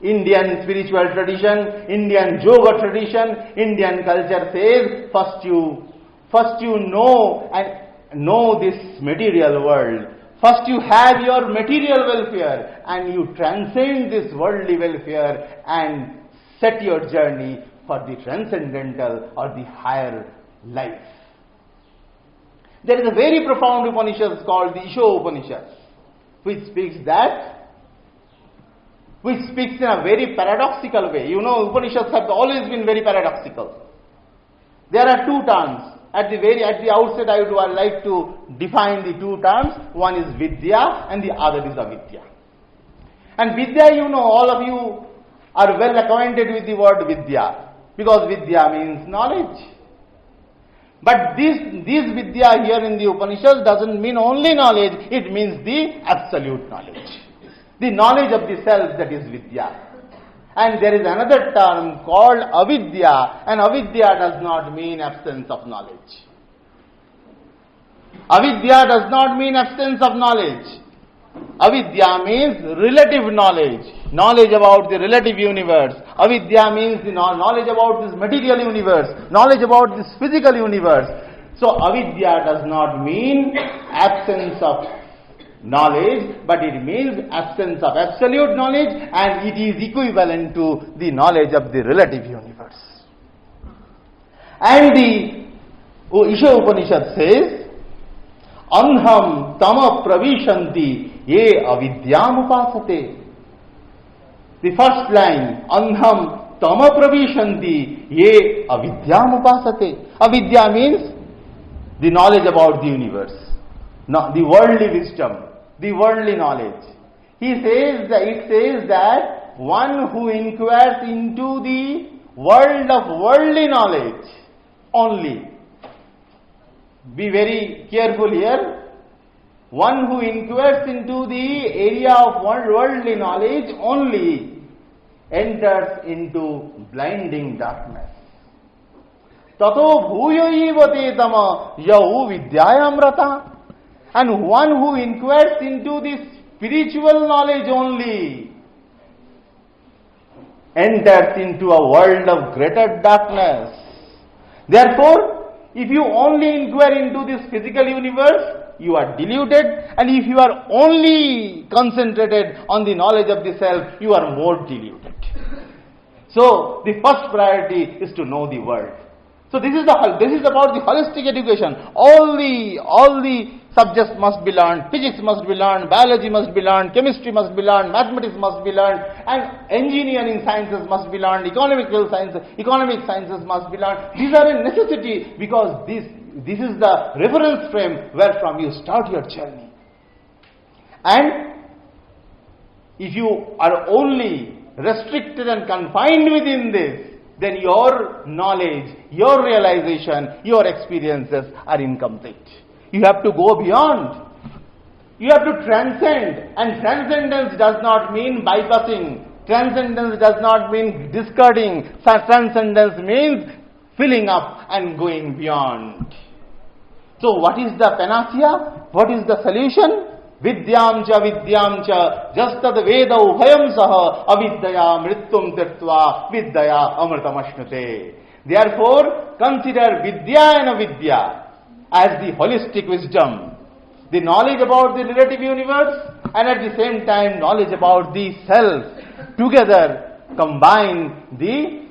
Indian spiritual tradition, Indian yoga tradition, Indian culture says first you know this material world. First you have your material welfare and you transcend this worldly welfare and set your journey for the transcendental or the higher life. There is a very profound Upanishad called the Isho Upanishad, which speaks that which speaks in a very paradoxical way. You know, Upanishads have always been very paradoxical. There are two terms. At the outset, I would like to define the two terms. One is Vidya and the other is Avidya. And Vidya, you know, all of you are well acquainted with the word Vidya, because Vidya means knowledge. But this Vidya here in the Upanishads doesn't mean only knowledge, it means the absolute knowledge. The knowledge of the self, that is Vidya. And there is another term called Avidya, and Avidya does not mean absence of knowledge. Avidya does not mean absence of knowledge. Avidya means relative knowledge, knowledge about the relative universe. Avidya means the knowledge about this material universe, knowledge about this physical universe. So avidya does not mean absence of knowledge, but it means absence of absolute knowledge, and it is equivalent to the knowledge of the relative universe. And the Isha Upanishad says, Anham tama pravishanti ye avidyam upasate. The first line, Anham tama pravishanti ye avidyam upasate. Avidya means the knowledge about the universe, the worldly wisdom, the worldly knowledge. It says that one who inquires into the world of worldly knowledge only. Be very careful here. One who inquires into the area of worldly knowledge only enters into blinding darkness. Tato bhuyo tama yau vidyayamrata. And one who inquires into the spiritual knowledge only enters into a world of greater darkness. Therefore, if you only inquire into this physical universe, you are deluded, and if you are only concentrated on the knowledge of the self, you are more deluded. So, the first priority is to know the world. So this is about the holistic education. All the subjects must be learned, physics must be learned, biology must be learned, chemistry must be learned, mathematics must be learned, and engineering sciences must be learned, economic sciences must be learned. These are a necessity, because this is the reference frame where from you start your journey. And if you are only restricted and confined within this, then your knowledge, your realization, your experiences are incomplete. You have to go beyond. You have to transcend. And transcendence does not mean bypassing. Transcendence does not mean discarding. Transcendence means filling up and going beyond. So what is the panacea? What is the solution? Vidyam cha justad veda ubhayam saha avidyaya mrityum tirtva vidyaya amritamashnute. Therefore, consider vidya and avidya as the holistic wisdom, the knowledge about the relative universe, and at the same time knowledge about the self. Together combine the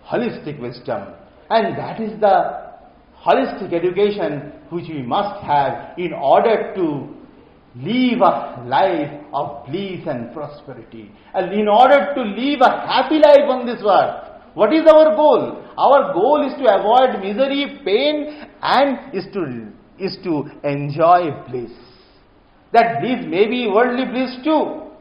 holistic wisdom, and that is the holistic education which we must have in order to live a life of bliss and prosperity, and in order to live a happy life on this earth. What is our goal? Our goal is to avoid misery, pain, and is to enjoy bliss. That bliss may be worldly bliss too.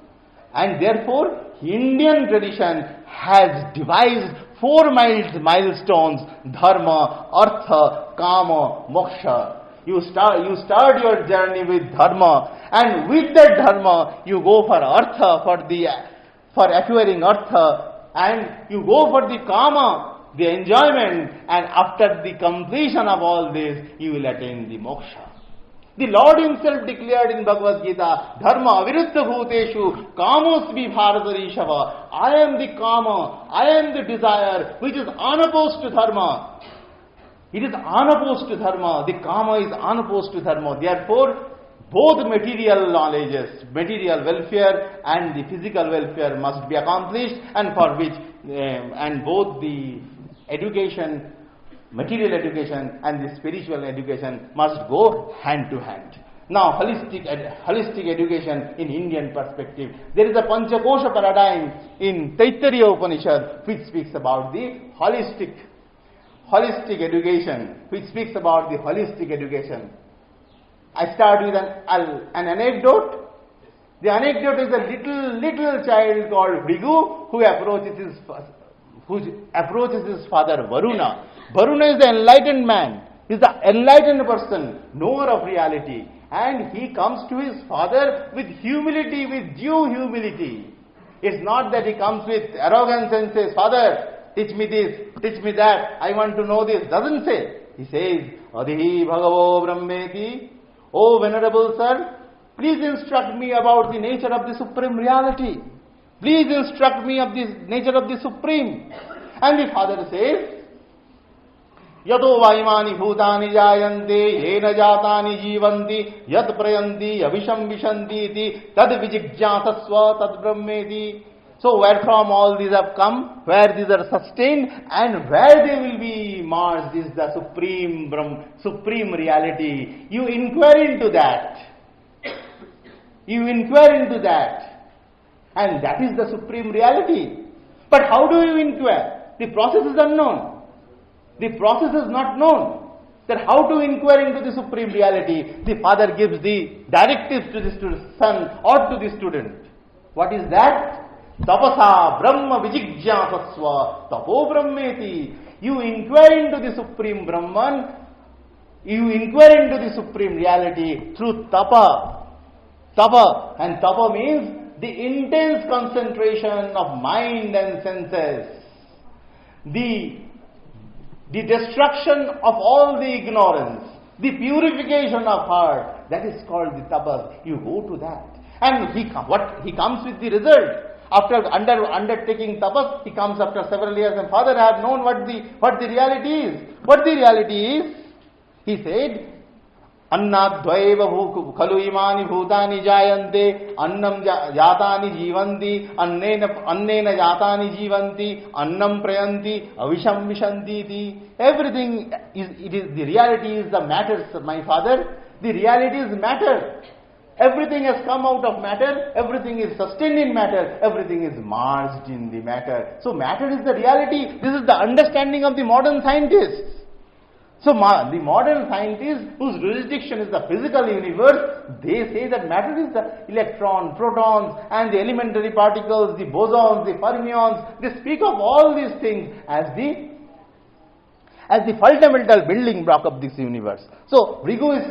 And therefore, Indian tradition has devised 4 milestones: dharma, artha, kama, moksha. You start your journey with dharma, and with that dharma you go for artha, for acquiring artha, and you go for the kama, the enjoyment, and after the completion of all this you will attain the moksha. The Lord himself declared in Bhagavad Gita, dharma aviruddha bhuteshu kamosmi bharatarishava. I am the kama, I am the desire which is unopposed to dharma. It is unopposed to dharma. The kama is unopposed to dharma. Therefore, both material knowledges, material welfare and the physical welfare must be accomplished, and for which, and both the material education and the spiritual education must go hand to hand. Now, holistic education in Indian perspective. There is a Panchakosha paradigm in Taittiriya Upanishad which speaks about the holistic education, which speaks about the holistic education. I start with an anecdote. The anecdote is a little child called Bhrigu who approaches his father Varuna. Varuna is the enlightened man. He is the enlightened person, knower of reality. And he comes to his father with humility, with due humility. It's not that he comes with arrogance and says, Father, teach me this, teach me that, I want to know this. Doesn't say. He says, Adhi Bhagavo Brahmeti, O Venerable Sir, please instruct me about the nature of the Supreme Reality. Please instruct me of the nature of the Supreme. And the father says, Yato vaimani bhutani jayante, yena jatani jivanti, yat prayanti, avisham vishanti iti, tad vijigjatasva tad brahmeti. So where from all these have come, where these are sustained, and where they will be merged is the supreme reality. You inquire into that. You inquire into that. And that is the supreme reality. But how do you inquire? The process is unknown. The process is not known. That how to inquire into the supreme reality. The father gives the directives to the son or to the student. What is that? Tapasa Brahma Vijigjatasva Tapo Brahmeti. You inquire into the supreme Brahman. You inquire into the supreme reality through tapa. Tapa. And tapa means the intense concentration of mind and senses. The destruction of all the ignorance, the purification of heart, that is called the tapas. You go to that. And he comes with the result. After undertaking tapas, he comes after several years and Father, I have known what the reality is. What the reality is? He said, Annadvaiva khalu imani bhutani jayante, annam jatani jivanti, annena jatani jivanti, annam prayanti, avisham vishanti. Everything the reality is the matter, my father. The reality is matter. Everything has come out of matter, everything is sustained in matter, everything is merged in the matter. So matter is the reality. This is the understanding of the modern scientists. So the modern scientists whose jurisdiction is the physical universe, they say that matter is the electron, protons and the elementary particles, the bosons, the fermions. They speak of all these things as the fundamental building block of this universe. So Bhrigu is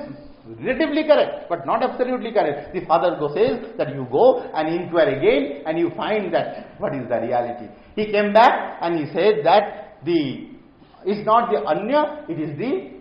relatively correct, but not absolutely correct. The father says that you go and inquire again and you find that what is the reality. He came back and he said that it's not the anya, it is the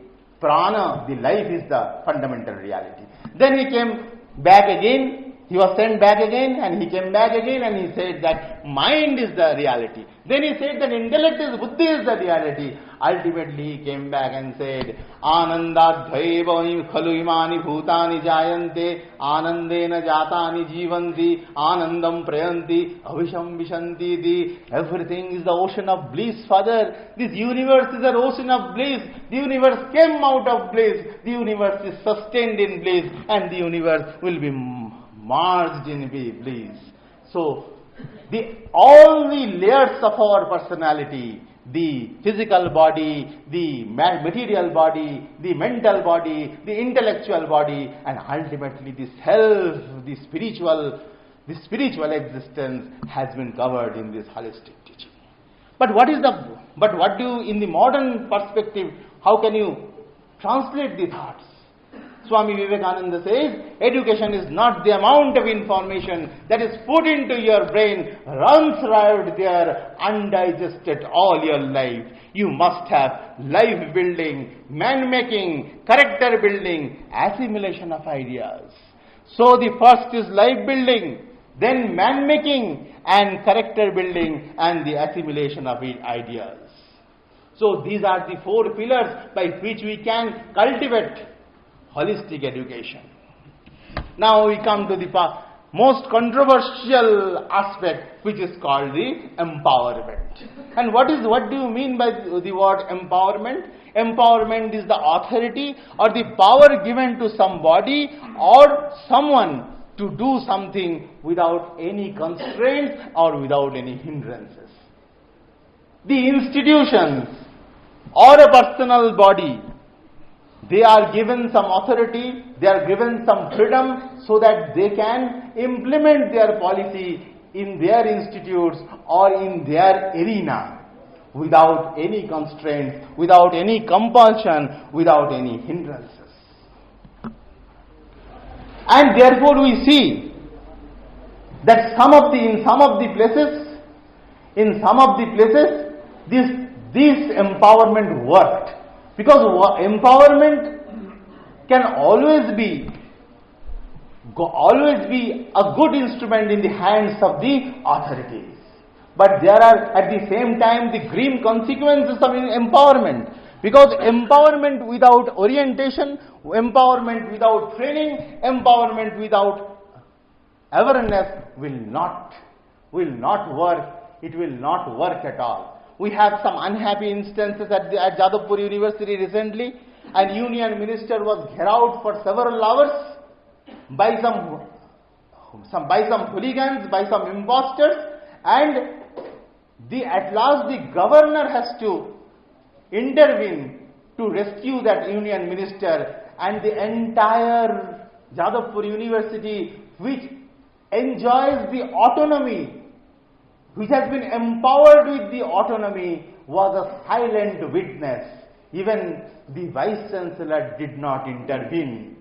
prana, the life is the fundamental reality. Then he came back again, he was sent back again and he came back again and he said that mind is the reality. Then he said that intellect is buddhi is the reality. Ultimately he came back and said, Anandadhaiva khalu imani bhutani jayante, Anandena jatani jivanti, Anandam prayanti, Avisham vishanti. Everything is the ocean of bliss, Father. This universe is an ocean of bliss. The universe came out of bliss. The universe is sustained in bliss and the universe will be merged in bliss. So, all the layers of our personality, the physical body, the material body, the mental body, the intellectual body, and ultimately the self, the spiritual existence has been covered in this holistic teaching. But what do you, in the modern perspective, how can you translate the thoughts? Swami Vivekananda says, education is not the amount of information that is put into your brain, runs right there, undigested all your life. You must have life building, man making, character building, assimilation of ideas. So the first is life building, then man making and character building and the assimilation of ideas. So these are the four pillars by which we can cultivate holistic education. Now we come to the most controversial aspect, which is called the empowerment. And what do you mean by the word empowerment? Empowerment is the authority or the power given to somebody or someone to do something without any constraints or without any hindrances. The institutions or a personal body, they are given some authority, they are given some freedom so that they can implement their policy in their institutes or in their arena without any constraints, without any compulsion, without any hindrances. And therefore we see that in some of the places, this empowerment worked. Because empowerment can always be a good instrument in the hands of the authorities. But there are at the same time the grim consequences of empowerment. Because empowerment without orientation, empowerment without training, empowerment without awareness will not work. It will not work at all. We have some unhappy instances at Jadavpur University recently. An union minister was harassed for several hours by some hooligans, by some imposters, and at last the governor has to intervene to rescue that union minister, and the entire Jadavpur University, which enjoys the autonomy, which has been empowered with the autonomy, was a silent witness. Even the Vice Chancellor did not intervene.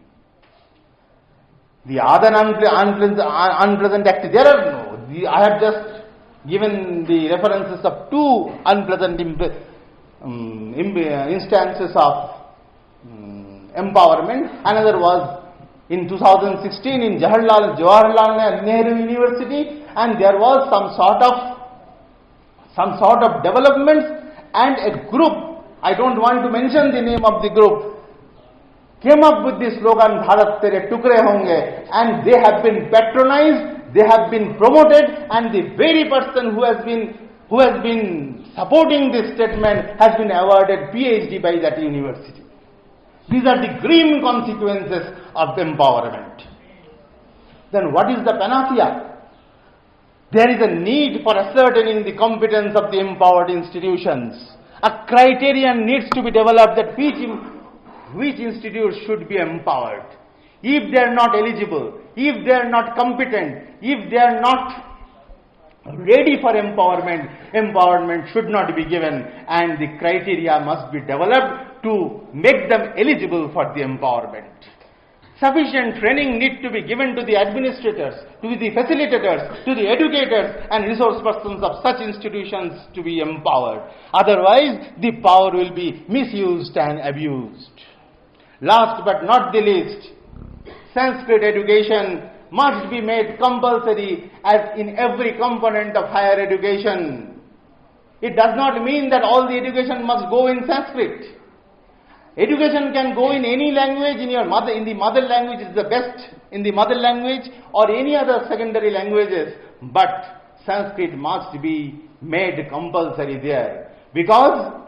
The other unpleasant activities, I have just given the references of two unpleasant instances of empowerment. Another was in 2016 in Jawaharlal Nehru University, and there was some sort of developments, and a group, I don't want to mention the name of the group, came up with the slogan Bharat Tere Tukre Honge, and they have been patronized, they have been promoted, and the very person who has been supporting this statement has been awarded PhD by that university. These are the grim consequences of empowerment. Then what is the panacea? There is a need for ascertaining the competence of the empowered institutions. A criterion needs to be developed that which institute should be empowered. If they are not eligible, if they are not competent, if they are not ready for empowerment should not be given, and the criteria must be developed to make them eligible for the empowerment. Sufficient training needs to be given to the administrators, to the facilitators, to the educators and resource persons of such institutions to be empowered. Otherwise, the power will be misused and abused. Last but not the least, Sanskrit education must be made compulsory as in every component of higher education. It does not mean that all the education must go in Sanskrit. Education can go in any language, in the mother language is the best, in the mother language or any other secondary languages, but Sanskrit must be made compulsory there. Because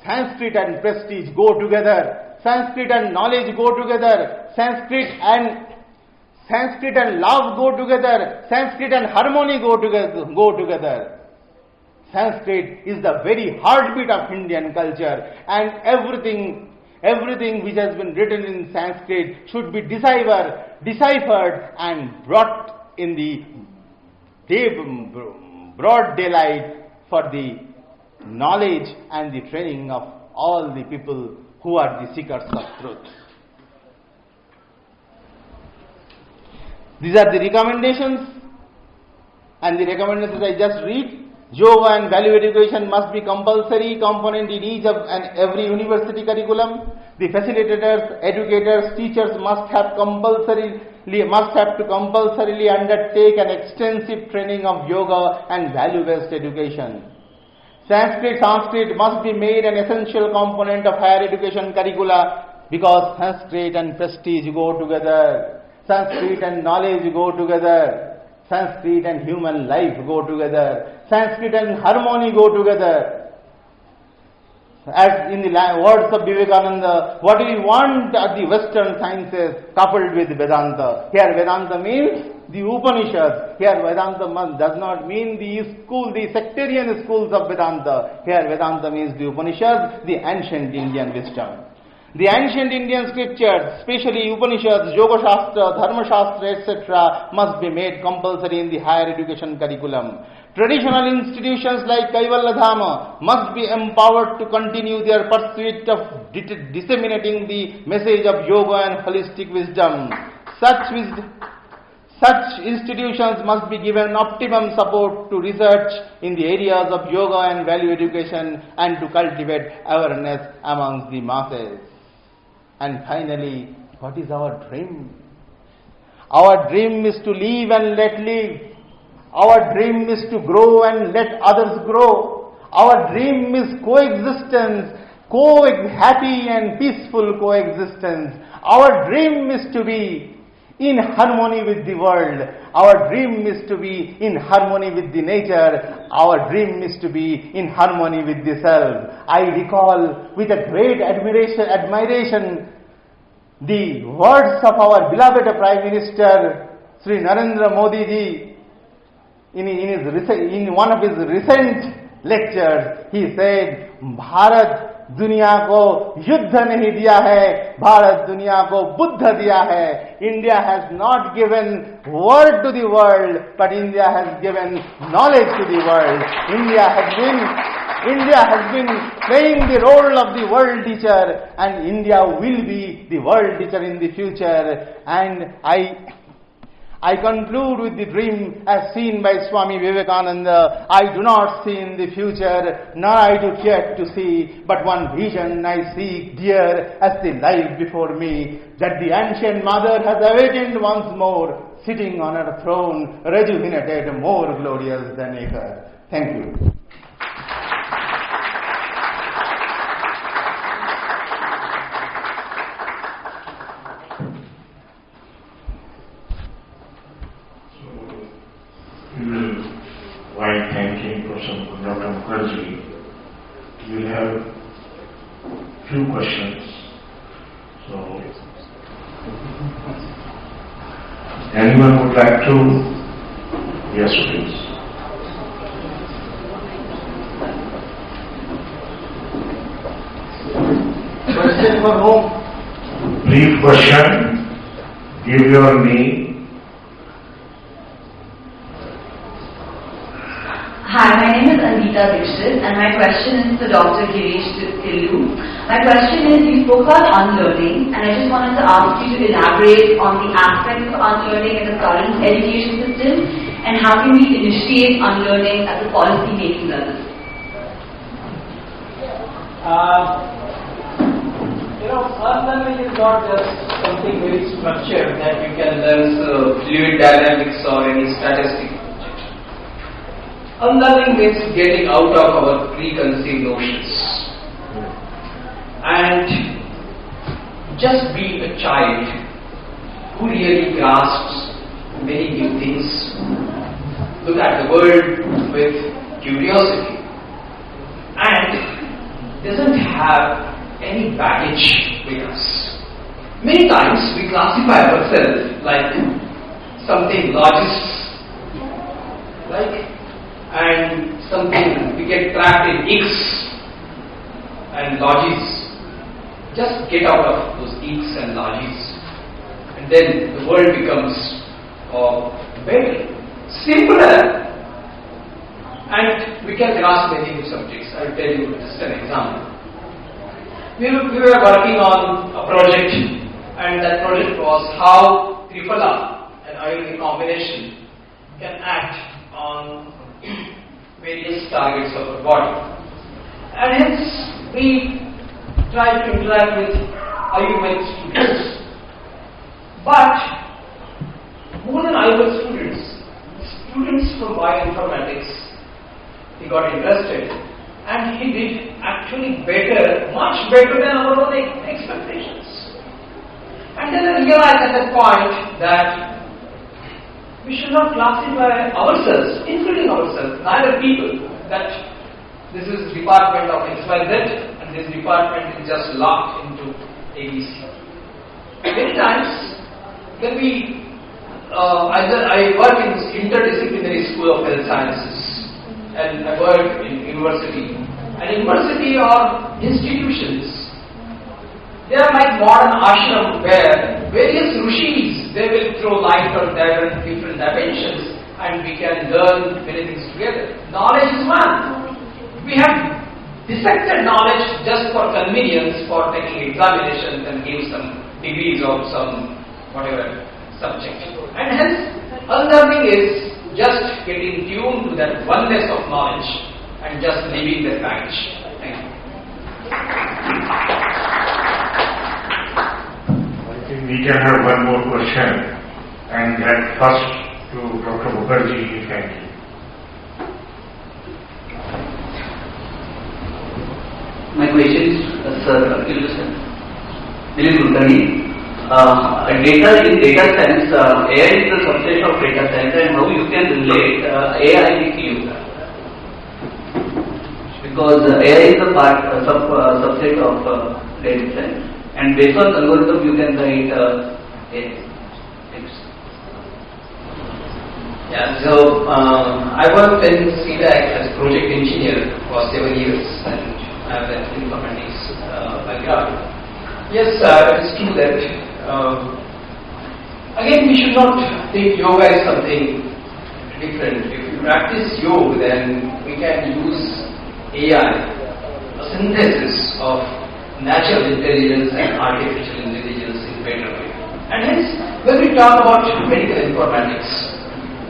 Sanskrit and prestige go together, Sanskrit and knowledge go together, Sanskrit and love go together, Sanskrit and harmony go together. Sanskrit is the very heartbeat of Indian culture, and everything which has been written in Sanskrit should be deciphered and brought in the broad daylight for the knowledge and the training of all the people who are the seekers of truth. These are the recommendations, and the recommendations I just read. Yoga and value education must be compulsory component in each and every university curriculum. The facilitators, educators, teachers must have to compulsorily undertake an extensive training of yoga and value-based education. Sanskrit must be made an essential component of higher education curricula because Sanskrit and prestige go together. Sanskrit and knowledge go together. Sanskrit and human life go together. Sanskrit and harmony go together. As in the words of Vivekananda, what do we want are the Western sciences coupled with Vedanta. Here Vedanta means the Upanishads. Here Vedanta does not mean the sectarian schools of Vedanta. Here Vedanta means the Upanishads, the ancient Indian wisdom. The ancient Indian scriptures, especially Upanishads, Yoga Shastra, Dharma Shastra, etc., must be made compulsory in the higher education curriculum. Traditional institutions like Kaivalyadhama must be empowered to continue their pursuit of disseminating the message of yoga and holistic wisdom. Such institutions must be given optimum support to research in the areas of yoga and value education and to cultivate awareness amongst the masses. And finally, what is our dream? Our dream is to live and let live. Our dream is to grow and let others grow. Our dream is coexistence, happy and peaceful coexistence. Our dream is to be in harmony with the world. Our dream is to be in harmony with the nature. Our dream is to be in harmony with the self. I recall with a great admiration the words of our beloved Prime Minister Sri Narendra Modi ji. In one of his recent lectures, he said, "Bharat दुनिया को युद्ध नहीं दिया है, भारत दुनिया को बुद्ध दिया है." India has not given word to the world, but India has given knowledge to the world. India has been playing the role of the world teacher, and India will be the world teacher in the future. And I conclude with the dream as seen by Swami Vivekananda. I do not see in the future, nor I do yet to see, but one vision I see dear as the life before me, that the ancient mother has awakened once more, sitting on her throne, rejuvenated, more glorious than ever. Thank you. While thanking Professor Dr. Mukherjee, we will have few questions. So, anyone would like to? Yes, please. Question for whom? Brief question. Give your name. Hi, my name is Interdiscplinary and my question is to Dr. Girish Tillu. My question is, you spoke about unlearning, and I just wanted to ask you to elaborate on the aspects of unlearning in the current education system and how can we initiate unlearning at the policy making level. Unlearning is not just something very structured that you can learn fluid dynamics or any statistics. Unlearning means getting out of our preconceived notions and just being a child who really grasps many new things, look at the world with curiosity and doesn't have any baggage with us. Many times we classify ourselves like something logist, and something we get trapped in icks and logis. Just get out of those icks and logis, and then the world becomes better, simpler, and we can grasp many new subjects. I will tell you just an example. We were working on a project, and that project was how Birla and ionic combination can act on various targets of our body. And hence we try to interact with Ayurveda students. But more than Ayurveda students from bioinformatics, he got interested and he did actually better, much better than our own expectations. And And then I realized at that point that we should not classify ourselves, including ourselves, neither people, that this is department of XYZ and this department is just locked into ABC. Many times when I work in this Interdisciplinary School of Health Sciences and I work in university. And university or institutions, they are like modern ashram where various rishis, they will throw light on different dimensions and we can learn many things together. Knowledge is one. We have dissected knowledge just for convenience, for taking examinations and give some degrees of some whatever subject. And hence, unlearning is just getting tuned to that oneness of knowledge and just leaving the baggage. Thank you. I think we can have one more question and get first to Dr. Mukherjee. Thank you. My question is, sir, Tillu Mukherjee. Data in data science, AI is the subset of data science, and how you can relate AI with you? Because AI is a subset of data science, and based on algorithm you can write AI. Thanks. Yeah, so I worked in CDAC as project engineer for 7 years and I have an informatics background. Yes, it is true that again we should not think yoga is something different. If you practice yoga, then we can use AI, a synthesis of natural intelligence and artificial intelligence in better way. And hence, when we talk about medical informatics,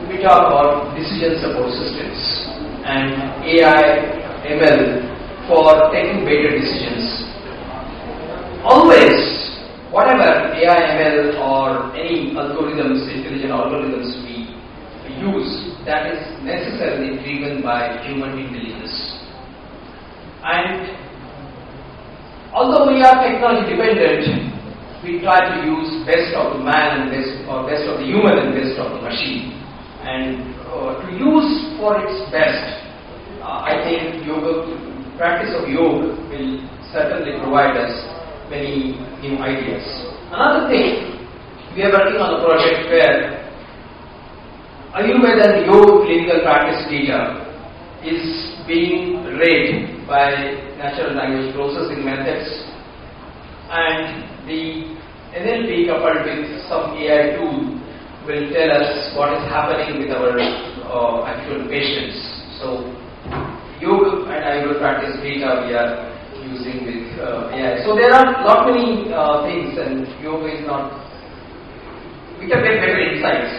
we talk about decision support systems and AI, ML for taking better decisions. Always, whatever AI, ML or any algorithms, intelligent algorithms we use, that is necessarily driven by human intelligence. And although we are technology dependent, we try to use best of the man and best of the human and best of the machine. And to use for its best, I think practice of yoga will certainly provide us many new ideas. Another thing, we are working on a project where Ayurveda and yoga clinical practice data is being read by natural language processing methods, and the NLP coupled with some AI tool will tell us what is happening with our actual patients. So yoga and Ayurveda practice data we are using with AI. So there are many things, and yoga is not. We can get better insights.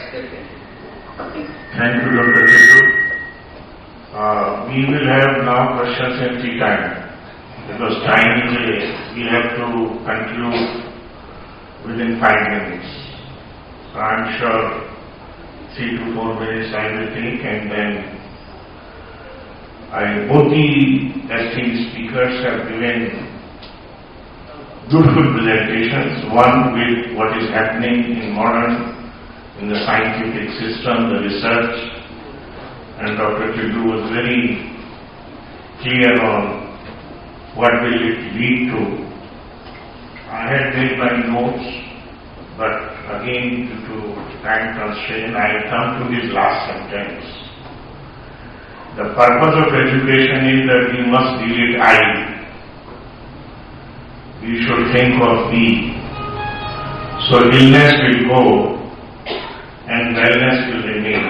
Thank you, Dr. Tillu. We will have now questions and tea time. Because time is we have to conclude within 5 minutes. So I'm sure 3 to 4 minutes I will take, and then both the esteemed speakers have given beautiful presentations, one with what is happening in the scientific system, the research, and Dr. Tillu was very clear on what will it lead to. I had made my notes, but again due to time constraint, I come to this last sentence. The purpose of education is that we must delete I. We should think of me. So illness will go and wellness will remain.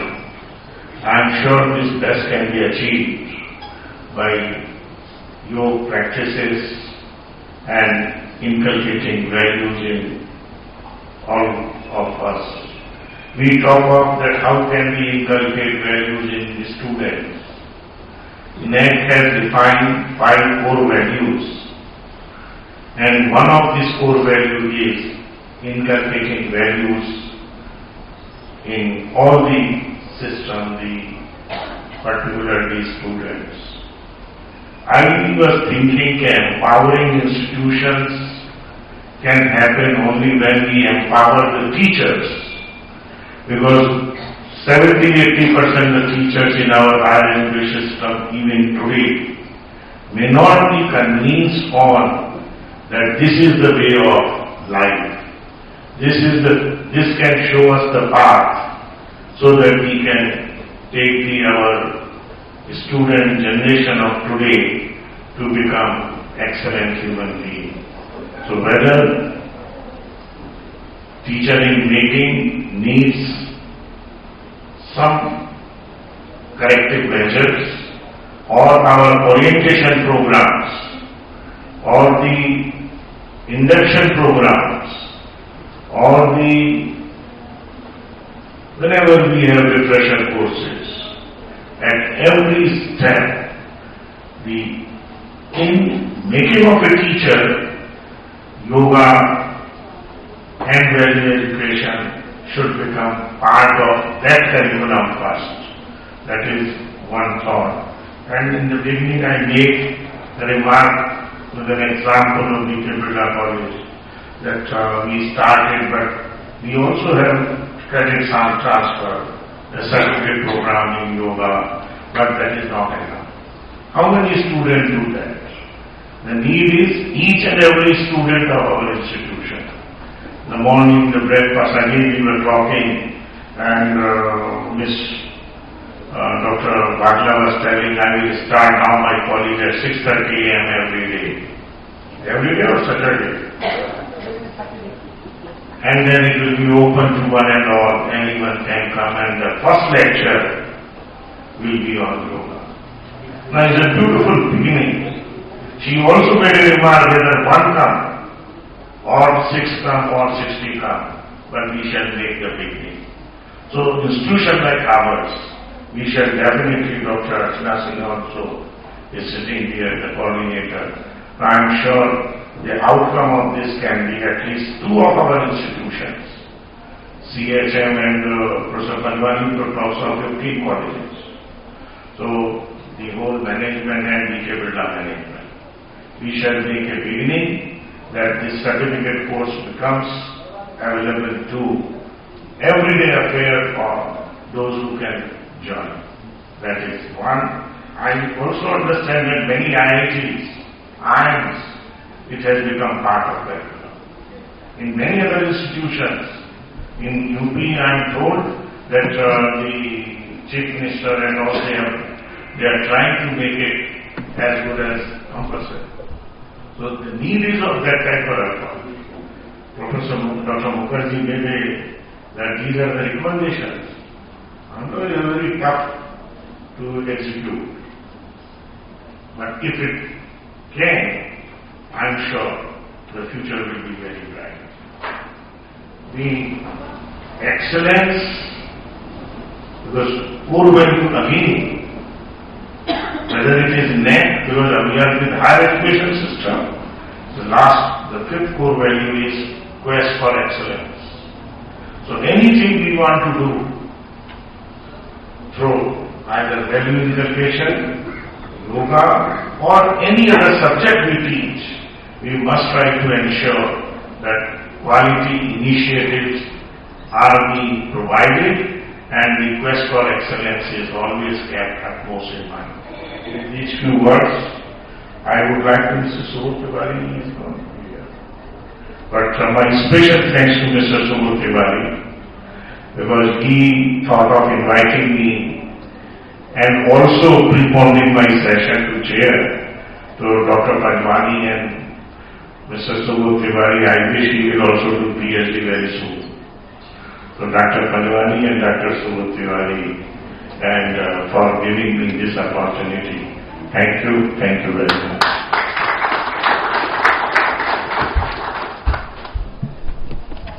I am sure this best can be achieved by yoga practices and inculcating values in all of us. We talk of that how can we inculcate values in the students. NET has defined 5 core values, and one of these core values is inculcating values in all the system, particularly students. I was thinking empowering institutions can happen only when we empower the teachers, because 70-80% of teachers in our higher education system even today may not be convinced on that this is the way of life. This can show us the path so that we can take our student generation of today to become excellent human beings. So whether teacher in making needs some corrective measures, or our orientation programs, or the induction programs, or whenever we have refresher courses, at every step, in making of a teacher, yoga and value education should become part of that curriculum first. That is one thought. And in the beginning I made the remark with an example of the Birla College that we started, but we also have credit transfer, a certificate program in yoga, but that is not enough. How many students do that? The need is each and every student of our institution. In the morning, the breakfast, again we were talking, and Dr. Birla was telling, I will start now my college at 6:30 a.m. every day. Every day or Saturday? And then it will be open to one and all, anyone can come, and the first lecture will be on yoga. Now it's a beautiful beginning. She also made a remark whether one come, or 6 come, or 60 come, but we shall make the beginning. So institution like ours, we shall definitely, Dr. Archana Singh also is sitting here, the coordinator. I am sure the outcome of this can be at least 2 of our institutions. CHM and Professor Panwani could also 15 colleges. So the whole management and DK Birla management. We shall make a beginning that this certificate course becomes available to everyday affair for those who can join. That is one. I also understand that many IITs, IIMs, it has become part of that. In many other institutions, in UP I am told that the Chief Minister and all they are trying to make it as good as compulsory. So the need is of that type of effort. Dr. Mukherjee made that these are the recommendations. I know it is very tough to execute. But if it can, I am sure the future will be very bright. The excellence, because core value again, whether it is net, because we are with higher education system, the 5th core value is quest for excellence. So anything we want to do through either value inculcation, yoga, or any other subject we teach, we must try to ensure that quality initiatives are being provided and the quest for excellence is always kept utmost in mind. In these few words, I would like to Mr. Subodh Tiwari, is not here. But my special thanks to Mr. Subodh Tiwari, because he thought of inviting me and also preponing my session to chair to Dr. Panwani and Mr. Subodh Tiwari. I wish he will also do PhD very soon. So Dr. Panwani and Dr. Subodh Tiwari, and for giving me this opportunity. Thank you very much.